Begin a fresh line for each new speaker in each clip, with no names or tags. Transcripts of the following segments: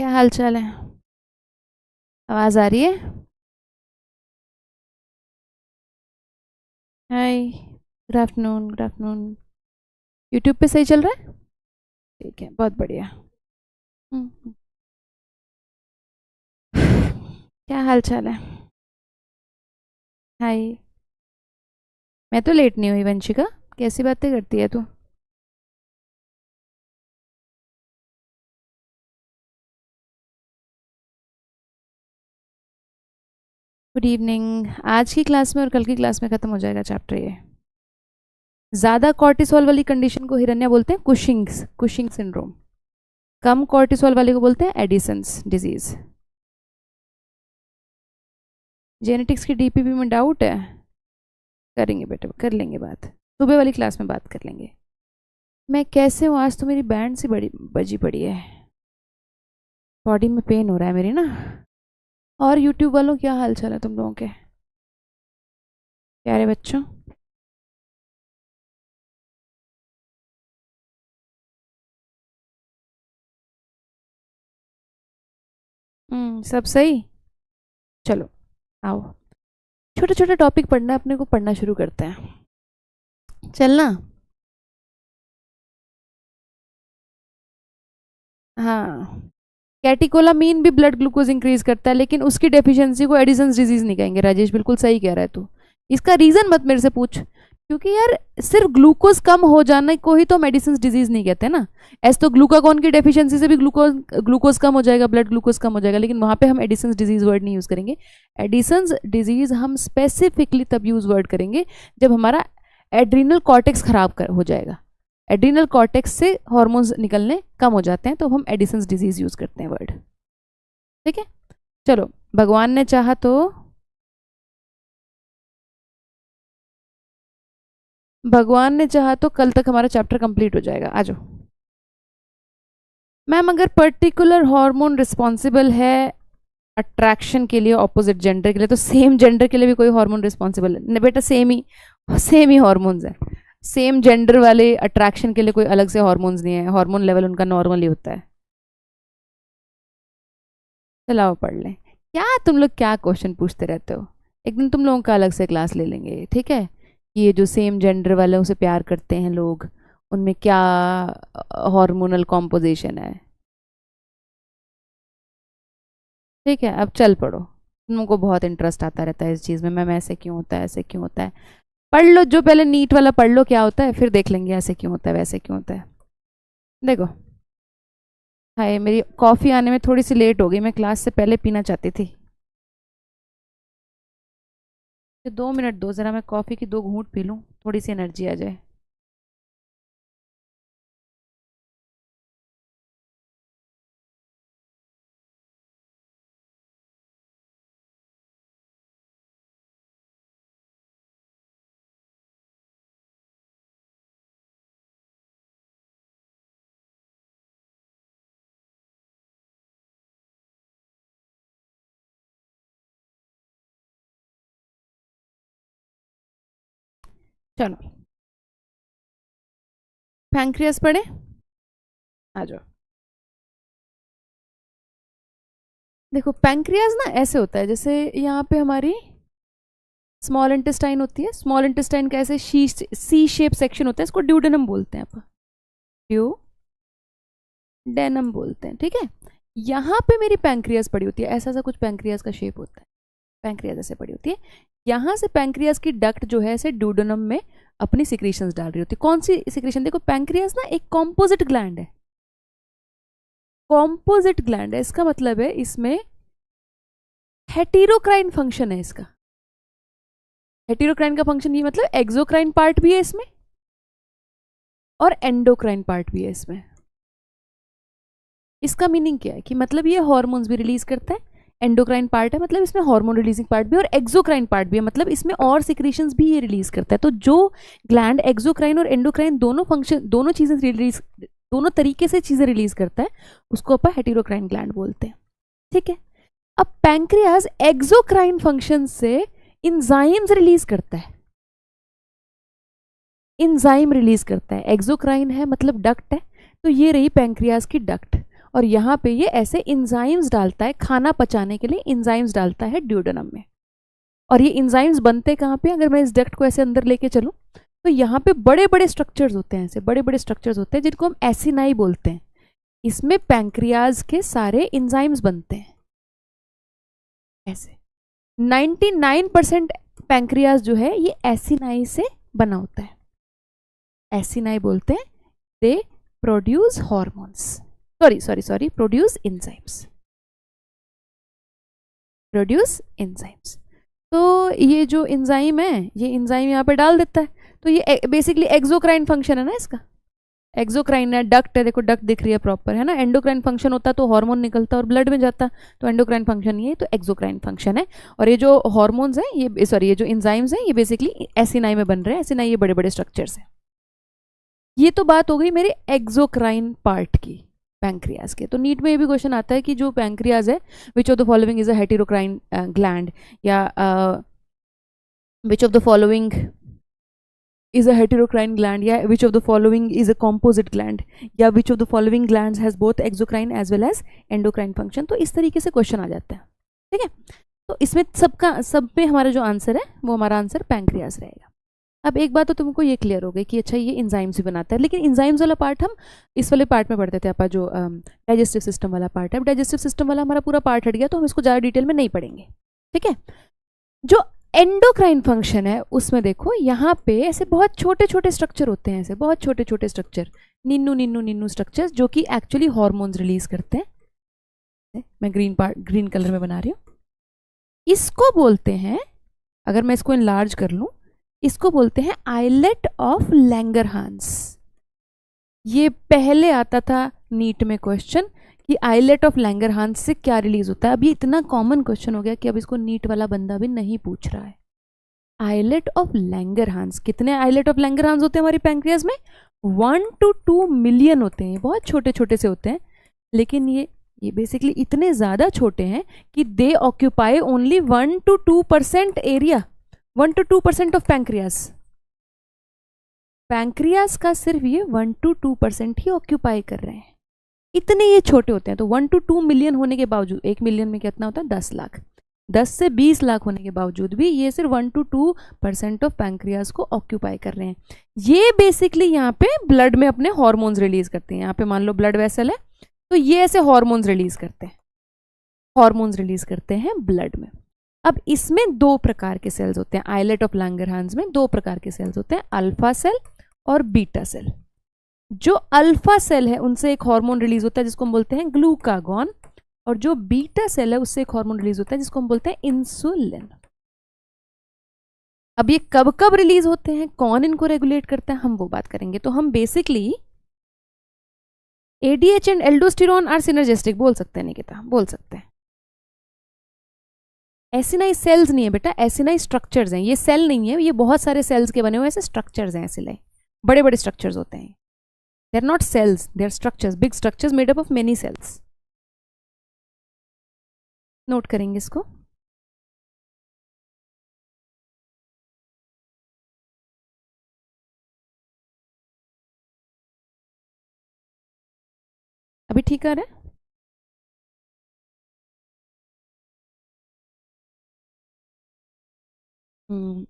क्या हाल चाल है? आवाज़ आ रही है? Hi, good afternoon, good afternoon. YouTube पे सही चल रहा है? ठीक है, बहुत बढ़िया। हम्म। क्या हाल चाल है? हाय। मैं तो लेट नहीं हुई वंशिका। कैसी बातें करती है तू? Good evening. आज की क्लास में और कल की क्लास में ख़त्म हो जाएगा चैप्टर ये। ज़्यादा कॉर्टिसोल वाली कंडीशन को हिरण्या बोलते हैं कुशिंग सिंड्रोम। कम कॉर्टिसोल वाले को बोलते हैं एडिसन्स डिजीज़। जेनेटिक्स की डीपीपी में डाउट है? करेंगे बेटा, कर लेंगे बात। सुबह वाली क्लास में बात कर लेंगे। मैं कैसे हूँ? आज तो मेरी बैंड सी बड़ी बजी पड़ी है। बॉडी में पेन हो रहा है मेरी ना। और यूट्यूब वालों, क्या हाल चाल है तुम लोगों के प्यारे बच्चों? सब सही। चलो, आओ। छोटे छोटे टॉपिक पढ़ना है अपने को, पढ़ना शुरू करते हैं। चलना। हाँ। कैटिकोलामीन भी ब्लड ग्लूकोज इंक्रीज करता है, लेकिन उसकी डेफिशिएंसी को एडिसन्स डिजीज नहीं कहेंगे। राजेश बिल्कुल सही कह रहा है तू। इसका रीजन मत मेरे से पूछ, क्योंकि यार सिर्फ ग्लूकोज कम हो जाने को ही तो मेडिसिन डिजीज नहीं कहते ना। ऐसे तो ग्लूकागॉन की डेफिशिएंसी से भी ग्लूकोज ग्लूकोज कम हो जाएगा, ब्लड ग्लूकोज कम हो जाएगा, लेकिन वहां पे हम एडिसन्स डिजीज वर्ड नहीं यूज करेंगे। एडिसन्स डिजीज हम स्पेसिफिकली तब यूज वर्ड करेंगे जब हमारा एड्रीनल कॉर्टेक्स हो जाएगा। एड्रीनल कॉर्टेक्स से हॉर्मोन्स निकलने कम हो जाते हैं तो हम एडिसन्स डिजीज यूज करते हैं वर्ड। ठीक है, चलो। भगवान ने चाहा तो भगवान ने चाहा तो कल तक हमारा चैप्टर कंप्लीट हो जाएगा। आ जाओ मैम। अगर पर्टिकुलर हार्मोन रिस्पॉन्सिबल है अट्रैक्शन के लिए ऑपोजिट जेंडर के लिए, तो सेम जेंडर के लिए भी कोई हार्मोन रिस्पॉन्सिबल है? बेटा सेम ही हॉर्मोन्स है। सेम जेंडर वाले अट्रैक्शन के लिए कोई अलग से हॉर्मोन्स नहीं है, हार्मोन लेवल उनका नॉर्मली होता है। चलाओ पढ़ लें। क्या तुम लोग क्या क्वेश्चन पूछते रहते हो? एक दिन तुम लोगों का अलग से क्लास ले लेंगे, ठीक है? ये जो सेम जेंडर वालों से प्यार करते हैं लोग, उनमें क्या हार्मोनल कॉम्पोजिशन है। ठीक है, अब चल पढ़ो। तुम लोगों को बहुत इंटरेस्ट आता रहता है इस चीज़ में, मैम ऐसे क्यों होता है, ऐसे क्यों होता है। पढ़ लो, जो पहले नीट वाला पढ़ लो क्या होता है, फिर देख लेंगे ऐसे क्यों होता है, वैसे क्यों होता है। देखो, हाय, मेरी कॉफ़ी आने में थोड़ी सी लेट हो गई, मैं क्लास से पहले पीना चाहती थी। 2 मिनट दो ज़रा, मैं कॉफ़ी की 2 घूंट पी लूँ, थोड़ी सी एनर्जी आ जाए। चलो, पैंक्रियास पढ़े। आ जाओ। देखो, पैंक्रियास ना ऐसे होता है जैसे यहाँ पे हमारी स्मॉल इंटेस्टाइन होती है। स्मॉल इंटेस्टाइन का ऐसे सी शेप सेक्शन होता है, इसको ड्यूडेनम बोलते हैं। आप ड्यूडेनम बोलते हैं, ठीक है? यहाँ पे मेरी पैंक्रियास पड़ी होती है, ऐसा सा कुछ पैंक्रियास का शेप होता है। पैंक्रियास ऐसे पड़ी होती है। यहाँ से पैंक्रियास की डक्ट जो है ऐसे ड्यूडेनम में अपनी सिक्रीशंस डाल रही होती है। कौन सी सिक्रीशन? देखो, पैंक्रियास ना एक कॉम्पोजिट ग्लैंड है। कॉम्पोजिट ग्लैंड है, इसका मतलब है इसमें हेटेरोक्राइन फंक्शन है इसका। हेटेरोक्राइन का फंक्शन ये मतलब एक्सोक्राइन पार्ट भी है इसमें और एंडोक्राइन पार्ट भी है इसमें। इसका मीनिंग क्या है कि मतलब ये हार्मोन्स भी रिलीज करता है। एंडोक्राइन पार्ट है मतलब इसमें हार्मोन रिलीजिंग पार्ट भी, और एक्सोक्राइन पार्ट भी है मतलब इसमें और सिक्रीशंस भी ये रिलीज करता है। तो जो ग्लैंड एक्सोक्राइन और एंडोक्राइन दोनों चीजें रिलीज, दोनों तरीके से चीजें रिलीज करता है, उसको अपन हेटेरोक्राइन ग्लैंड बोलते हैं। ठीक है, अब पैंक्रियास एक्सोक्राइन फंक्शन से इंजाइम्स रिलीज करता है। इंजाइम रिलीज करता है, एक्सोक्राइन है मतलब डक्ट है, तो ये रही पैंक्रियास की डक्ट। और यहाँ पे ये ऐसे इंजाइम्स डालता है, खाना पचाने के लिए इंजाइम्स डालता है ड्यूडेनम में। और ये इंजाइम्स बनते कहाँ पे, अगर मैं इस डक्ट को ऐसे अंदर लेके चलूँ तो यहाँ पे बड़े बड़े स्ट्रक्चर्स होते हैं, ऐसे बड़े बड़े स्ट्रक्चर्स होते हैं जिनको हम एसिनाई बोलते हैं। इसमें पैंक्रियाज के सारे इंजाइम्स बनते हैं ऐसे। 99% पैंक्रियाज जो है ये एसिनाई से बना होता है। एसिनाई बोलते हैं, they produce hormones, sorry produce enzymes, produce enzymes. तो ये जो एंजाइम है, ये एंजाइम यहाँ पे डाल देता है। तो ये बेसिकली एक्सोक्राइन फंक्शन है ना इसका। एक्सोक्राइन है, डक्ट है, देखो डक्ट दिख रही है प्रॉपर, है ना। एंडोक्राइन फंक्शन होता तो हार्मोन निकलता और ब्लड में जाता, तो एंडोक्राइन फंक्शन ये है, तो एक्सोक्राइन फंक्शन है। और ये जो हार्मोन्स हैं, ये सॉरी ये जो एंजाइम्स हैं, ये बेसिकली एसिनाई में बन रहे हैं। एसिनाई ये बड़े बड़े स्ट्रक्चर्स हैं। ये तो बात हो गई मेरे एक्सोक्राइन पार्ट की, पैंक्रियाज के। तो नीट में ये भी क्वेश्चन आता है कि जो पैंक्रियाज है, which of the following is a heterocrine gland, या which of the following is a heterocrine gland, या which of the following is a composite gland, या which of the following glands has both exocrine as well as endocrine function। तो इस तरीके से question आ जाता है, ठीक है। तो इसमें सब में हमारा जो आंसर है वो हमारा आंसर पैंक्रियाज रहेगा। अब एक बात तो तुमको ये क्लियर हो गई कि अच्छा ये इंजाइम्स भी बनाता है, लेकिन इंजाइम्स वाला पार्ट हम इस वाले पार्ट में पढ़ते थे, आपका जो डाइजेस्टिव सिस्टम वाला पार्ट है। अब डाइजेस्टिव सिस्टम वाला हमारा पूरा पार्ट हट गया, तो हम इसको ज़्यादा डिटेल में नहीं पढ़ेंगे, ठीक है। जो एंडोक्राइन फंक्शन है उसमें देखो यहाँ पे ऐसे बहुत छोटे छोटे स्ट्रक्चर होते हैं, ऐसे बहुत छोटे छोटे स्ट्रक्चर, निन्नू स्ट्रक्चर्स, जो कि एक्चुअली हॉर्मोन्स रिलीज करते हैं। मैं ग्रीन कलर में बना रही हूँ। इसको बोलते हैं, अगर मैं इसको इनलार्ज कर लूँ, इसको बोलते हैं आइलेट ऑफ लैंगरहांस। ये पहले आता था नीट में क्वेश्चन कि आइलेट ऑफ लैंगरहांस से क्या रिलीज होता है। अब ये इतना कॉमन क्वेश्चन हो गया कि अब इसको नीट वाला बंदा भी नहीं पूछ रहा है। आइलेट ऑफ लैंगरहांस, कितने आइलेट ऑफ लैंगरहांस होते हैं हमारी पैंक्रियाज में? 1 to 2 मिलियन होते हैं। बहुत छोटे छोटे से होते हैं, लेकिन ये बेसिकली इतने ज़्यादा छोटे हैं कि दे occupy only 1 to 2% area, 1 to 2% of pancreas. Pancreas का सिर्फ ये 1 to 2% ही ऑक्यूपाई कर रहे हैं, इतने ये छोटे होते हैं। तो 1 to 2 मिलियन होने के बावजूद, 1 मिलियन में कितना होता है? 10 लाख। 10 से 20 लाख होने के बावजूद भी ये सिर्फ 1 to 2% ऑफ पैंक्रियाज को ऑक्यूपाई कर रहे हैं। ये बेसिकली यहाँ पे ब्लड में अपने हॉर्मोन्स रिलीज करते हैं। यहाँ पे मान लो ब्लड वेसल है, तो ये ऐसे हॉर्मोन्स रिलीज करते हैं, हॉर्मोन्स रिलीज करते हैं ब्लड में। अब इसमें 2 प्रकार के सेल्स होते हैं, आइलेट ऑफ लैंगरहांस में 2 प्रकार के सेल्स होते हैं, अल्फा सेल और बीटा सेल। जो अल्फा सेल है उनसे एक हार्मोन रिलीज होता है जिसको हम बोलते हैं ग्लूकागॉन, और जो बीटा सेल है उससे एक हार्मोन रिलीज होता है जिसको हम बोलते हैं इंसुलिन। अब ये कब कब रिलीज होते हैं, कौन इनको रेगुलेट करता है, हम वो बात करेंगे। तो हम basically ADH and aldosterone are synergistic बोल सकते हैं, निकिता बोल सकते हैं। एसिनाई सेल्स नहीं है बेटा, एसिनाई स्ट्रक्चर्स हैं। ये सेल नहीं है, ये बहुत सारे सेल्स के बने हुए ऐसे स्ट्रक्चर्स हैं। एसिनाई बड़े बड़े स्ट्रक्चर्स होते हैं। They are not cells, they are structures, big structures made up of many cells. Note करेंगे इसको। अभी ठीक आ रहा है? हम्म,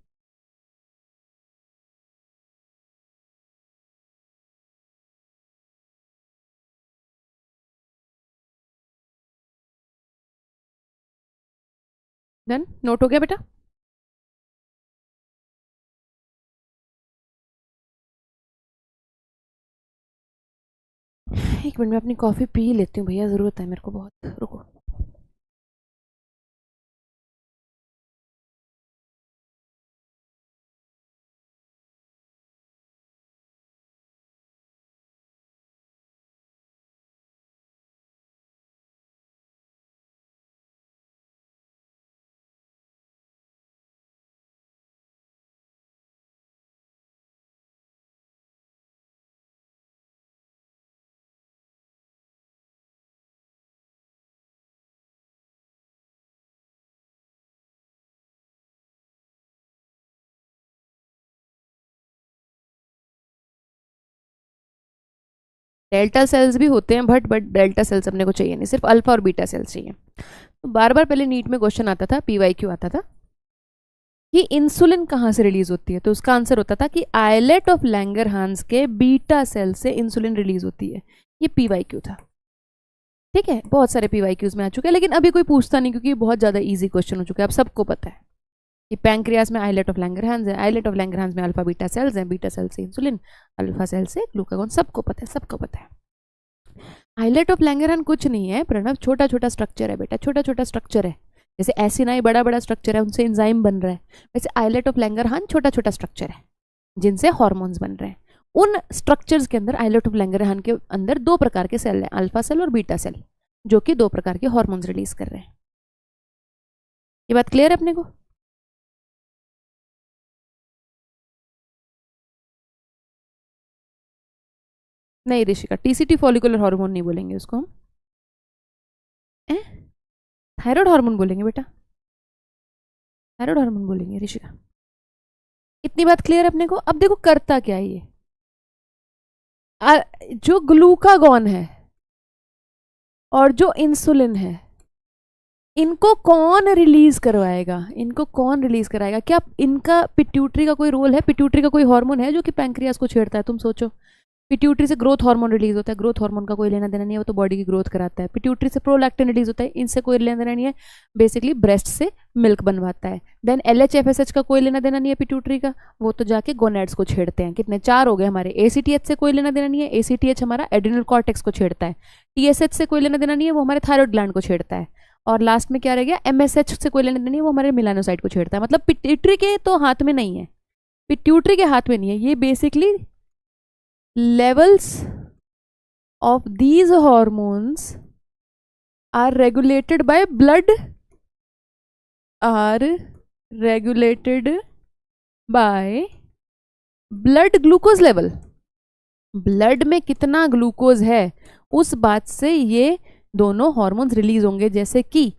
डन, नोट हो गया बेटा। एक मिनट में अपनी कॉफी पी लेती हूँ भैया, जरूरत है मेरे को बहुत, रुको। डेल्टा सेल्स भी होते हैं बट डेल्टा सेल्स अपने को चाहिए नहीं, सिर्फ अल्फा और बीटा सेल्स चाहिए। तो बार बार पहले नीट में क्वेश्चन आता था, PYQ आता था कि इंसुलिन कहाँ से रिलीज होती है, तो उसका आंसर होता था कि आइलेट ऑफ लैंगरहांस के बीटा सेल से इंसुलिन रिलीज होती है। ये PYQ था। ठीक है, बहुत सारे PYQs में आ चुके हैं, लेकिन अभी कोई पूछता नहीं क्योंकि बहुत ज़्यादा इजी क्वेश्चन हो चुका है। अब सबको पता है कि पैंक्रियास में आइलेट ऑफ लैंगरहांस है, आइलेट ऑफ लैंगरहांस में अल्फा बीटा सेल्स हैं, बीटा सेल से इंसुलिन, अल्फा सेल से ग्लूकागॉन, सबको पता है, सबको पता है। आइलेट ऑफ लैंगरहांस कुछ नहीं है प्रणव, छोटा छोटा स्ट्रक्चर है बेटा, छोटा छोटा स्ट्रक्चर है। जैसे एसिनाई बड़ा बड़ा स्ट्रक्चर है, उनसे एंजाइम बन रहा है, वैसे आइलेट ऑफ लैंगरहांस छोटा छोटा स्ट्रक्चर है जिनसे हॉर्मोन्स बन रहे हैं। उन स्ट्रक्चर्स के अंदर आइलेट ऑफ लैंगरहांस के अंदर दो प्रकार के सेल हैं, अल्फा सेल और बीटा सेल, जो कि दो प्रकार के हॉर्मोन्स रिलीज कर रहे हैं। ये बात क्लियर है अपने को? नहीं ऋषिका, TCT फॉलिकुलर हार्मोन नहीं बोलेंगे उसको हम, थायराइड हार्मोन बोलेंगे बेटा, थायराइड हार्मोन बोलेंगे ऋषिका। इतनी बात क्लियर अपने को? अब देखो करता क्या है ये, जो ग्लूकागॉन है और जो इंसुलिन है, इनको कौन रिलीज करवाएगा, इनको कौन रिलीज कराएगा? क्या इनका पिट्यूटरी का कोई रोल है? पिट्यूटरी का कोई हार्मोन है जो कि पैंक्रियास को छेड़ता है? तुम सोचो, पिट्यूटरी से ग्रोथ हार्मोन रिलीज होता है, ग्रोथ हार्मोन का कोई लेना देना नहीं है, वो तो बॉडी की ग्रोथ कराता है। पिट्यूटरी से प्रोलैक्टिन रिलीज होता है, इनसे कोई लेना देना नहीं है, बेसिकली ब्रेस्ट से मिल्क बनवाता है। देन LH FSH का कोई लेना देना नहीं है पिट्यूटरी का, वो तो जाके गोनेड्स को छेड़ते हैं। कितने? 4 हो गए हमारे। ACTH से कोई लेना देना नहीं है, ACTH हमारा एड्रिनल कॉर्टेक्स को छेड़ता है। TSH से कोई लेना देना नहीं है, वो हमारे थायराइड ग्लैंड को छेड़ता है। और लास्ट में क्या रह गया? MSH से कोई लेना देना नहीं है, वो हमारे मिलानोसाइट को छेड़ता है। मतलब पिट्यूटरी के तो हाथ में नहीं है, पिट्यूटरी के हाथ में नहीं है, ये basically levels of these hormones are regulated by blood, are regulated by blood glucose level। Blood में कितना ग्लूकोज है उस बात से ये दोनों हार्मोन्स रिलीज होंगे। जैसे कि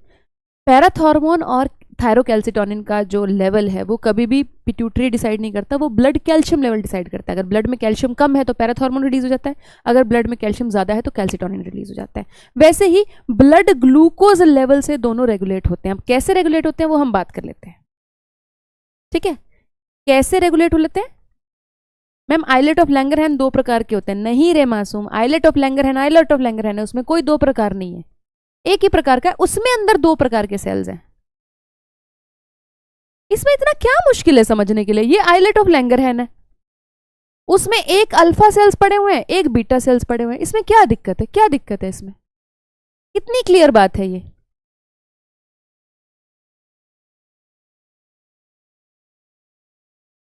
पैराथॉर्मोन और थायरोकैल्सिटोनिन का जो लेवल है वो कभी भी पिट्यूटरी डिसाइड नहीं करता, वो ब्लड कैल्शियम लेवल डिसाइड करता है। अगर ब्लड में कैल्शियम कम है तो पैराथॉर्मोन रिलीज हो जाता है, अगर ब्लड में कैल्शियम ज्यादा है तो कैल्सिटोनिन रिलीज हो जाता है। वैसे ही ब्लड ग्लूकोज लेवल से दोनों रेगुलेट होते हैं। अब कैसे रेगुलेट होते हैं वो हम बात कर लेते हैं, ठीक है? कैसे रेगुलेट हो लेते हैं मैम? आइलेट ऑफ लैंगरहैंस 2 प्रकार के होते हैं। नहीं रे Masoom, islet of Langerhans islet of Langerhans है, उसमें कोई 2 प्रकार नहीं है, एक ही प्रकार का है, उसमें अंदर 2 प्रकार के सेल्स हैं। इसमें इतना क्या मुश्किल है समझने के लिए? ये आइलेट ऑफ लैंगरहैंस है, उसमें एक अल्फा सेल्स पड़े हुए हैं, एक बीटा सेल्स पड़े हुए हैं, इसमें क्या दिक्कत है? क्या दिक्कत है इसमें? कितनी क्लियर बात है ये।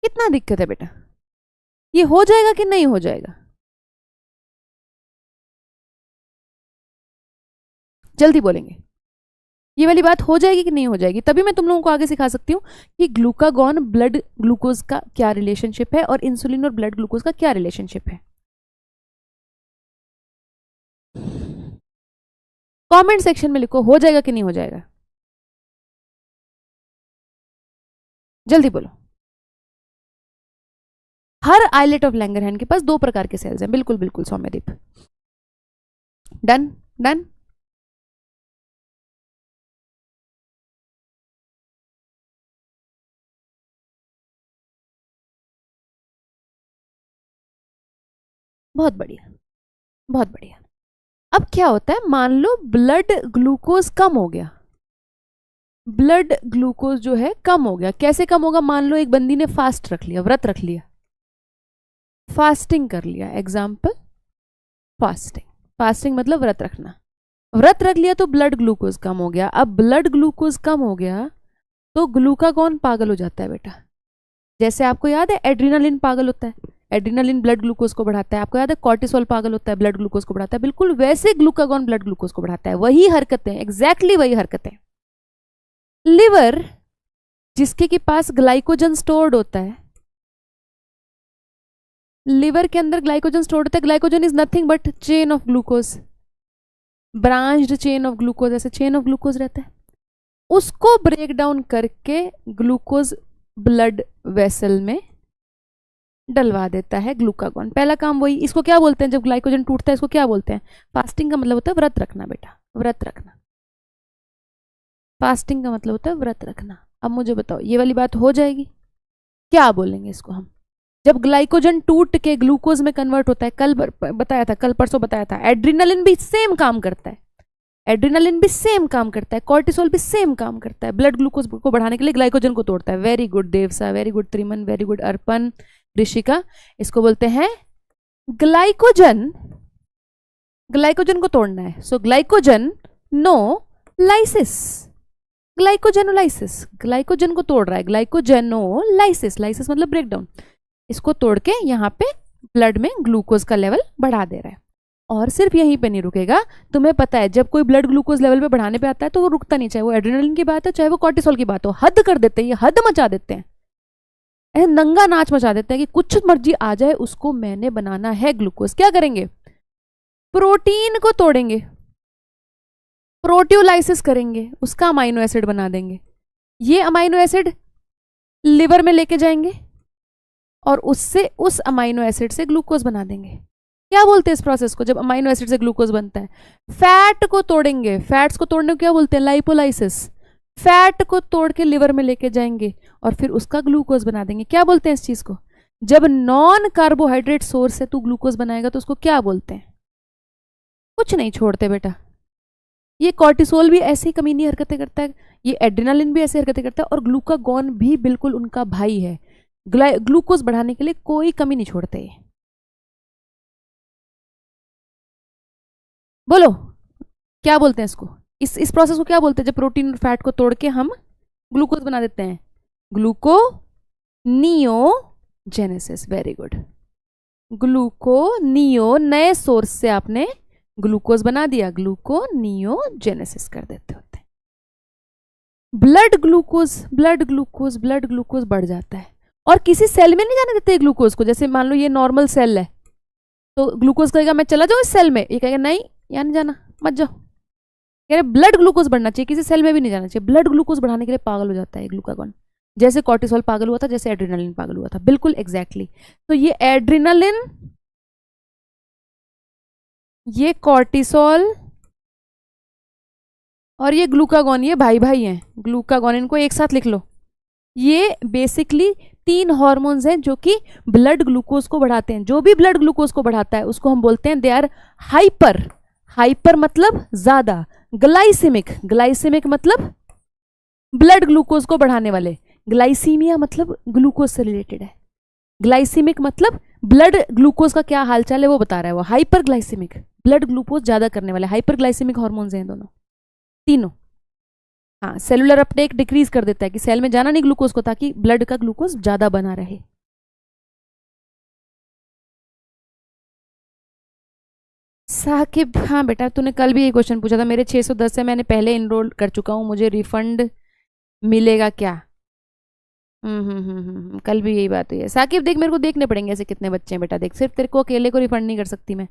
कितना दिक्कत है बेटा? ये हो जाएगा कि नहीं हो जाएगा? जल्दी बोलेंगे, ये वाली बात हो जाएगी कि नहीं हो जाएगी? तभी मैं तुम लोगों को आगे सिखा सकती हूँ कि ग्लूकागॉन ब्लड ग्लूकोज का क्या रिलेशनशिप है और इंसुलिन और ब्लड ग्लूकोज का क्या रिलेशनशिप है। कमेंट सेक्शन में लिखो, हो जाएगा कि नहीं हो जाएगा? जल्दी बोलो। हर आइलेट ऑफ लैंगरहैंस के पास 2 प्रकार के सेल्स हैं। बिल्कुल बिल्कुल सौम्यदीप, डन डन। बहुत बढ़िया, बहुत बढ़िया। अब क्या होता है, मान लो ब्लड ग्लूकोज कम हो गया, ब्लड ग्लूकोज जो है कम हो गया। कैसे कम होगा? मान लो एक बंदी ने फास्ट रख लिया, व्रत रख लिया, फास्टिंग कर लिया, एग्जाम्पल फास्टिंग। फास्टिंग मतलब व्रत रखना, व्रत रख लिया तो ब्लड ग्लूकोज कम हो गया। अब ब्लड ग्लूकोज कम हो गया तो ग्लूकागॉन पागल हो जाता है बेटा। जैसे आपको याद है एड्रीनालिन पागल होता है, एड्रीनालिन ब्लड ग्लूकोज को बढ़ाता है। आपको याद है कॉर्टिसोल पागल होता है, ब्लड ग्लूकोज को बढ़ाता है। बिल्कुल वैसे ग्लूकागॉन ब्लड ग्लूकोज को बढ़ाता है। वही हरकतें, एग्जैक्टली वही हरकतें। लिवर जिसके के पास ग्लाइकोजन स्टोर्ड होता है, लिवर के अंदर ग्लाइकोजन स्टोर्ड होता है। Glycogen is nothing but chain of glucose, branched chain of glucose, ऐसे चेन ऑफ ग्लूकोज रहता है। उसको ब्रेक डाउन करके ग्लूकोज ब्लड वेसल में डलवा देता है ग्लूकागॉन। पहला काम वही। इसको क्या बोलते हैं जब ग्लाइकोजन टूटता है, इसको क्या बोलते हैं? फास्टिंग का मतलब होता है व्रत रखना बेटा, व्रत रखना। फास्टिंग का मतलब होता है व्रत रखना। अब मुझे बताओ ये वाली बात हो जाएगी? क्या बोलेंगे इसको हम? जब ग्लाइकोजन टूट के ग्लूकोज में कन्वर्ट होता है, कल बताया था, कल परसों बताया था, एड्रिनलिन भी सेम काम करता है, एड्रिनलिन भी सेम काम करता है, कॉर्टिसोल भी सेम काम करता है, ब्लड ग्लूकोज को बढ़ाने के लिए ग्लाइकोजन को तोड़ता है। Very good Devsa, very good Triman, very good Arpan, Rishika. इसको बोलते हैं ग्लाइकोजन, ग्लाइकोजन को तोड़ना है। So glycogen no lysis, glycogenolysis, glycogen को तोड़ रहा है, ग्लाइकोजेनोलाइसिस, लाइसिस मतलब ब्रेकडाउन। इसको तोड़ के यहाँ पे ब्लड में ग्लूकोज का लेवल बढ़ा दे रहा है। और सिर्फ यहीं पे नहीं रुकेगा, तुम्हें पता है जब कोई ब्लड ग्लूकोज लेवल पे बढ़ाने पे आता है तो वो रुकता नहीं, चाहे वो एड्रेनलिन की बात है चाहे वो कॉर्टिसोल की बात हो, हद कर देते हैं, ये हद मचा देते हैं, नंगा नाच मचा देते हैं कि कुछ मर्जी आ जाए उसको मैंने बनाना है ग्लूकोज। क्या करेंगे? प्रोटीन को तोड़ेंगे, प्रोटियोलाइसिस करेंगे, उसका अमाइनो एसिड बना देंगे। ये अमाइनो एसिड लिवर में लेके जाएंगे और उससे उस अमाइनो एसिड से ग्लूकोज बना देंगे। क्या बोलते हैं इस प्रोसेस को जब अमाइनो एसिड से ग्लूकोज बनता है? फैट को तोड़ेंगे, फैट्स को तोड़ने को क्या बोलते हैं? लाइपोलाइसिस। फैट को तोड़ के लिवर में लेके जाएंगे और फिर उसका ग्लूकोज बना देंगे। क्या बोलते हैं इस चीज को? जब नॉन कार्बोहाइड्रेट सोर्स से तू ग्लूकोज बनाएगा तो उसको क्या बोलते हैं? कुछ नहीं छोड़ते बेटा। ये कॉर्टिसोल भी ऐसी कमीनी हरकतें करता है, ये एड्रेनालिन भी ऐसी हरकतें करता है, और ग्लूकागॉन भी बिल्कुल उनका भाई है। ग्लूकोज बढ़ाने के लिए कोई कमी नहीं छोड़ते। बोलो क्या बोलते हैं इसको? इस प्रोसेस को क्या बोलते हैं जब प्रोटीन और फैट को तोड़ के हम ग्लूकोज बना देते हैं? ग्लूकोनियोजेनेसिस। वेरी गुड, ग्लूकोनियो, नए सोर्स से आपने ग्लूकोज बना दिया, ग्लूकोनियोजेनेसिस कर देते होते हैं। Blood glucose, blood glucose, blood glucose बढ़ जाता है और किसी सेल में नहीं जाने देते ग्लूकोज को। जैसे मान लो ये नॉर्मल सेल है तो ग्लूकोज कहेगा मैं चला जाऊं इस सेल में, ये कहेगा नहीं यहाँ नहीं जाना, मत जाओ। कह रहे ब्लड ग्लूकोज बढ़ना चाहिए, किसी सेल में भी नहीं जाना चाहिए। ब्लड ग्लूकोज बढ़ाने के लिए पागल हो जाता है ग्लूकागॉन, जैसे कॉर्टिसोल पागल हुआ था, जैसे एड्रेनालिन पागल हुआ था, बिल्कुल एग्जैक्टली। तो ये एड्रेनालिन, ये कॉर्टिसोल और ये ग्लूकागॉन, ये भाई भाई हैं। ग्लूकागॉन, इनको एक साथ लिख लो। ये बेसिकली 3 हॉर्मोन्स हैं जो कि ब्लड ग्लूकोज को बढ़ाते हैं। जो भी ब्लड ग्लूकोज को बढ़ाता है उसको हम बोलते हैं दे आर हाइपर। हाइपर मतलब ज्यादा, ग्लाइसेमिक, ग्लाइसेमिक मतलब ब्लड ग्लूकोज को बढ़ाने वाले, ग्लाइसीमिया मतलब ग्लूकोज से रिलेटेड है, ग्लाइसेमिक मतलब ब्लड ग्लूकोज का क्या हालचाल है वो बता रहा है वो। हाइपर ग्लाइसेमिक ब्लड ग्लूकोज ज्यादा करने वाले, हाइपर ग्लाइसेमिक हॉर्मोन्स हैं दोनों, तीनों। हाँ, सेलुलर अपटेक डिक्रीज कर देता है कि सेल में जाना नहीं ग्लूकोज को, ताकि ब्लड का ग्लूकोज ज्यादा बना रहे। साकिब, हाँ बेटा तूने कल भी ये क्वेश्चन पूछा था, मेरे 610 से मैंने पहले इनरोल कर चुका हूँ, मुझे रिफंड मिलेगा क्या? कल भी यही बात हुई है। साकिब देख, मेरे को देखने पड़ेंगे ऐसे कितने बच्चे हैं बेटा। देख, सिर्फ तेरे को अकेले को रिफंड नहीं कर सकती मैं,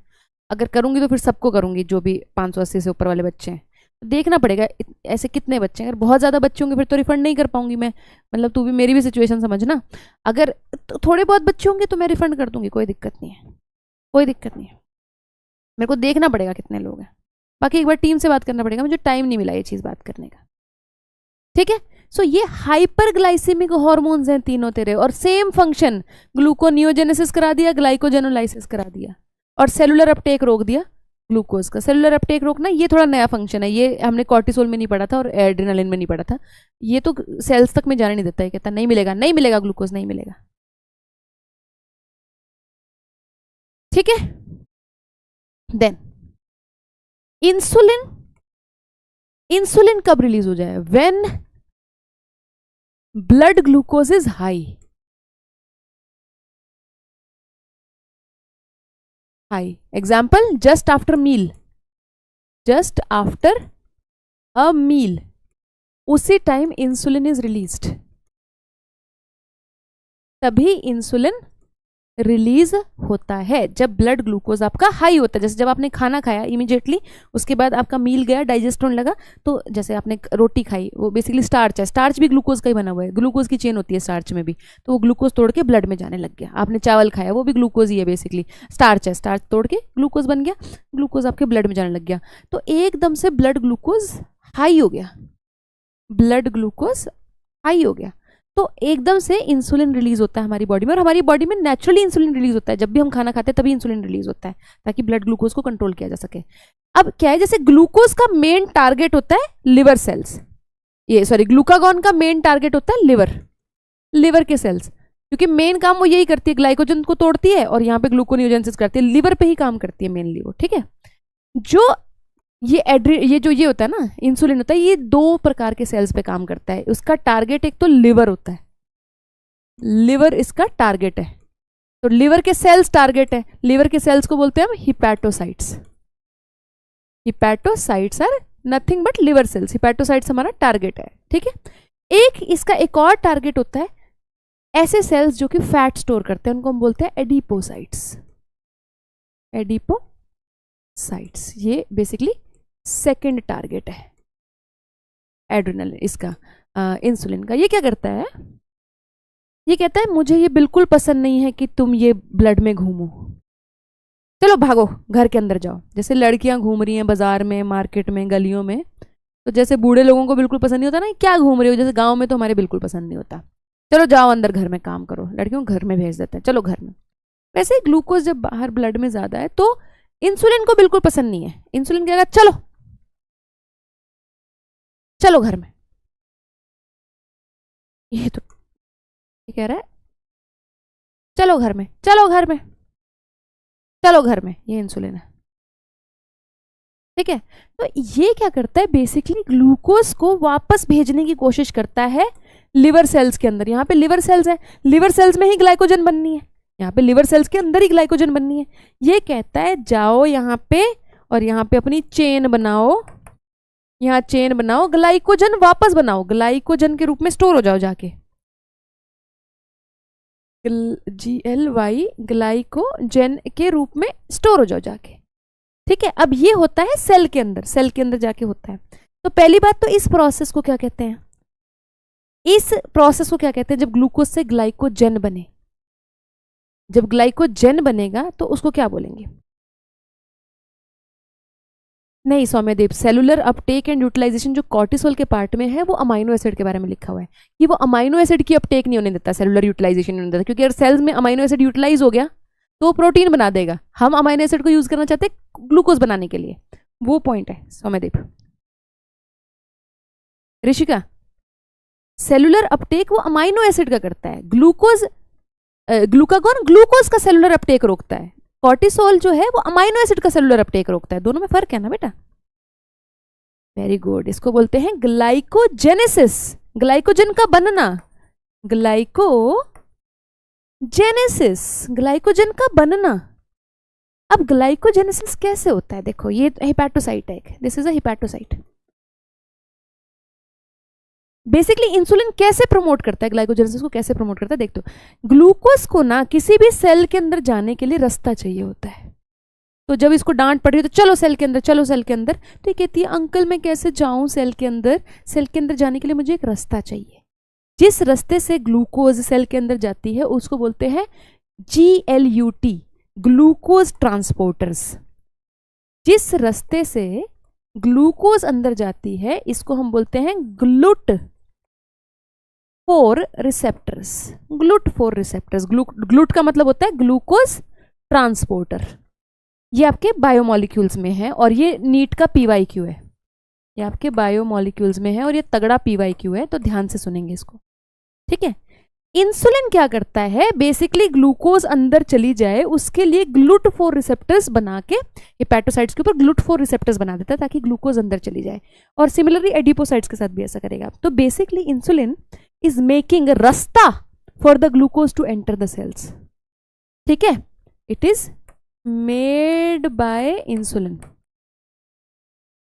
अगर करूंगी तो फिर सबको करूंगी, जो भी 580 से ऊपर वाले बच्चे हैं। देखना पड़ेगा ऐसे कितने बच्चे हैं। अगर बहुत ज़्यादा बच्चे होंगे फिर तो रिफंड नहीं कर पाऊंगी मैं, मतलब तू भी मेरी भी सिचुएशन समझना। अगर तो थोड़े बहुत बच्चे होंगे तो मैं रिफंड कर दूंगी, कोई दिक्कत नहीं है, कोई दिक्कत नहीं है। मेरे को देखना पड़ेगा कितने लोग हैं, बाकी एक बार टीम से बात करना पड़ेगा, मुझे टाइम नहीं मिला ये चीज़ बात करने का, ठीक है। सो ये हाइपरग्लाइसेमिक हॉर्मोन्स हैं तीनों तेरे, और सेम फंक्शन, ग्लूकोनियोजेनेसिस करा दिया, ग्लाइकोजेनोलाइसिस करा दिया, और सेलुलर अपटेक रोक दिया ग्लूकोज का। सेलुलर अपटेक रोकना ये थोड़ा नया फंक्शन है, ये हमने कॉर्टिसोल में नहीं पढ़ा था और एड्रेनालिन में नहीं पढ़ा था। ये तो सेल्स तक में जाने नहीं देता है, कहता नहीं मिलेगा, नहीं मिलेगा ग्लूकोज, नहीं मिलेगा, ठीक है। देन इंसुलिन, इंसुलिन कब रिलीज हो जाए? When blood glucose is high, high. Example, just after meal, just after a meal, उसी टाइम इंसुलिन इज रिलीज्ड, तभी इंसुलिन रिलीज होता है जब ब्लड ग्लूकोज आपका हाई होता है। जैसे जब आपने खाना खाया इमीडिएटली उसके बाद आपका मील गया, डाइजेस्ट होने लगा, तो जैसे आपने रोटी खाई, वो बेसिकली स्टार्च है, स्टार्च भी ग्लूकोज का ही बना हुआ है, ग्लूकोज की चेन होती है स्टार्च में भी, तो वो ग्लूकोज तोड़ के ब्लड में जाने लग गया। आपने चावल खाया, वो भी ग्लूकोज ही है, बेसिकली स्टार्च है, स्टार्च तोड़ के ग्लूकोज बन गया, ग्लूकोज आपके ब्लड में जाने लग गया, तो एकदम से ब्लड ग्लूकोज हाई हो गया, ब्लड ग्लूकोज हाई हो गया, तो एकदम से इंसुलिन रिलीज होता है हमारी बॉडी में, और हमारी बॉडी में नेचुरली इंसुलिन रिलीज होता है, जब भी हम खाना खाते हैं तभी इंसुलिन रिलीज होता है ताकि ब्लड ग्लूकोज को कंट्रोल किया जा सके। अब क्या है, जैसे ग्लूकोज का मेन टारगेट होता है लिवर सेल्स, ये सॉरी ग्लूकागॉन का मेन टारगेट होता है लिवर के सेल्स, क्योंकि मेन काम वो यही करती है, ग्लाइकोजन को तोड़ती है और यहाँ पे ग्लूकोनियोजेंसिस करती है, लिवर पे ही काम करती है मेनली वो, ठीक है। जो ये होता है ना, इंसुलिन होता है, ये 2 प्रकार के सेल्स पे काम करता है। उसका टारगेट एक तो लिवर होता है, लिवर इसका टारगेट है, तो लिवर के सेल्स टारगेट है, लिवर के सेल्स को बोलते हैं हम hepatocytes. Hepatocytes are nothing but liver cells, hepatocytes हमारा टारगेट है, ठीक है। इसका एक और टारगेट होता है ऐसे सेल्स जो कि फैट स्टोर करते हैं, उनको हम बोलते हैं एडिपोसाइट्स। एडिपोसाइट्स ये बेसिकली सेकंड टारगेट है एड्रिनल इसका, इंसुलिन का। ये क्या करता है, ये कहता है मुझे ये बिल्कुल पसंद नहीं है कि तुम ये ब्लड में घूमो, चलो भागो घर के अंदर जाओ। जैसे लड़कियां घूम रही हैं बाजार में, मार्केट में, गलियों में, तो जैसे बूढ़े लोगों को बिल्कुल पसंद नहीं होता ना, क्या घूम रहे हो, जैसे गांव में तो हमारे बिल्कुल पसंद नहीं होता, चलो जाओ अंदर घर में काम करो, लड़कियों को घर में भेज देते हैं, चलो घर में। वैसे ही ग्लूकोज जब बाहर ब्लड में ज्यादा है तो इंसुलिन को बिल्कुल पसंद नहीं है, इंसुलिन कहेगा चलो घर में, ये तो ये कह रहा है चलो घर में, ये इंसुलिन है, ठीक है। तो ये क्या करता है, बेसिकली ग्लूकोज को वापस भेजने की कोशिश करता है लिवर सेल्स के अंदर। यहाँ पे लिवर सेल्स है, लिवर सेल्स में ही ग्लाइकोजन बननी है, यहाँ पे लिवर सेल्स के अंदर ही ग्लाइकोजन बननी है। ये कहता है जाओ यहाँ पे और यहाँ पे अपनी चेन बनाओ, यहाँ चेन बनाओ, ग्लाइकोजन वापस बनाओ, ग्लाइकोजन के रूप में स्टोर हो जाओ जाके, GLY ग्लाइकोजन के रूप में स्टोर हो जाओ जाके, ठीक है। अब ये होता है सेल के अंदर जाके होता है। तो पहली बात तो इस प्रोसेस को क्या कहते हैं, जब ग्लूकोज से ग्लाइकोजन बने, जब ग्लाइकोजन बनेगा तो उसको क्या बोलेंगे, नहीं सौम्यदेव, सेलुलर अपटेक एंड यूटिलाइजेशन जो कॉर्टिसोल के पार्ट में है वो अमाइनो एसिड के बारे में लिखा हुआ है कि वो अमाइनो एसिड की अपटेक नहीं होने देता, सेलुलर यूटिलाइजेशन नहीं होने देता, क्योंकि अगर सेल्स में अमाइनो एसिड यूटिलाइज हो गया तो वो प्रोटीन बना देगा। हम अमाइनो एसिड को यूज करना चाहते हैं ग्लूकोज बनाने के लिए, वो पॉइंट है सौम्यदेव। ऋषिका, सेलुलर अपटेक वो अमाइनो एसिड का करता है, ग्लूकागॉन ग्लूकोज का सेलुलर अपटेक रोकता है, कॉर्टिसोल जो है वो अमाइनो एसिड का सेलुलर अपटेक रोकता है, दोनों में फर्क है ना बेटा। वेरी गुड, इसको बोलते हैं ग्लाइकोजेनेसिस, ग्लाइकोजन का बनना, ग्लाइकोजन का बनना। अब ग्लाइकोजेनेसिस कैसे होता है, देखो ये हिपैटोसाइट है, this is a hepatocyte. Basically insulin कैसे प्रमोट करता है, ग्लाइकोजेनेसिस को कैसे प्रमोट करता है, देख तो ग्लूकोज को ना किसी भी सेल के अंदर जाने के लिए रास्ता चाहिए होता है, तो जब इसको डांट पड़ रही है तो चलो सेल के अंदर, तो ये कहती है अंकल मैं कैसे जाऊं सेल के अंदर जाने के लिए मुझे एक रास्ता चाहिए। जिस रास्ते से ग्लूकोज सेल के अंदर जाती है उसको बोलते हैं GLUT, ग्लूकोज ट्रांसपोर्टर्स। जिस रास्ते से ग्लूकोज अंदर जाती है इसको हम बोलते हैं GLUT4 रिसेप्टर्स, ग्लूट का मतलब होता है ग्लूकोज ट्रांसपोर्टर। ये आपके बायोमोलिक्यूल्स में है और ये नीट का PYQ है, ये आपके बायोमोलिक्यूल्स में है और ये तगड़ा PYQ है, तो ध्यान से सुनेंगे इसको, ठीक है। इंसुलिन क्या करता है, बेसिकली ग्लूकोज अंदर चली जाए उसके लिए GLUT4 रिसेप्टर्स बना के हिपैटोसाइट्स के ऊपर GLUT4 रिसेप्टर्स बना देता है ताकि ग्लूकोज अंदर चली जाए, और सिमिलरली एडिपोसाइट्स के साथ भी ऐसा करेगा। तो बेसिकली इंसुलिन इज मेकिंग रास्ता for the glucose to enter the cells, ठीक है। It is made by insulin.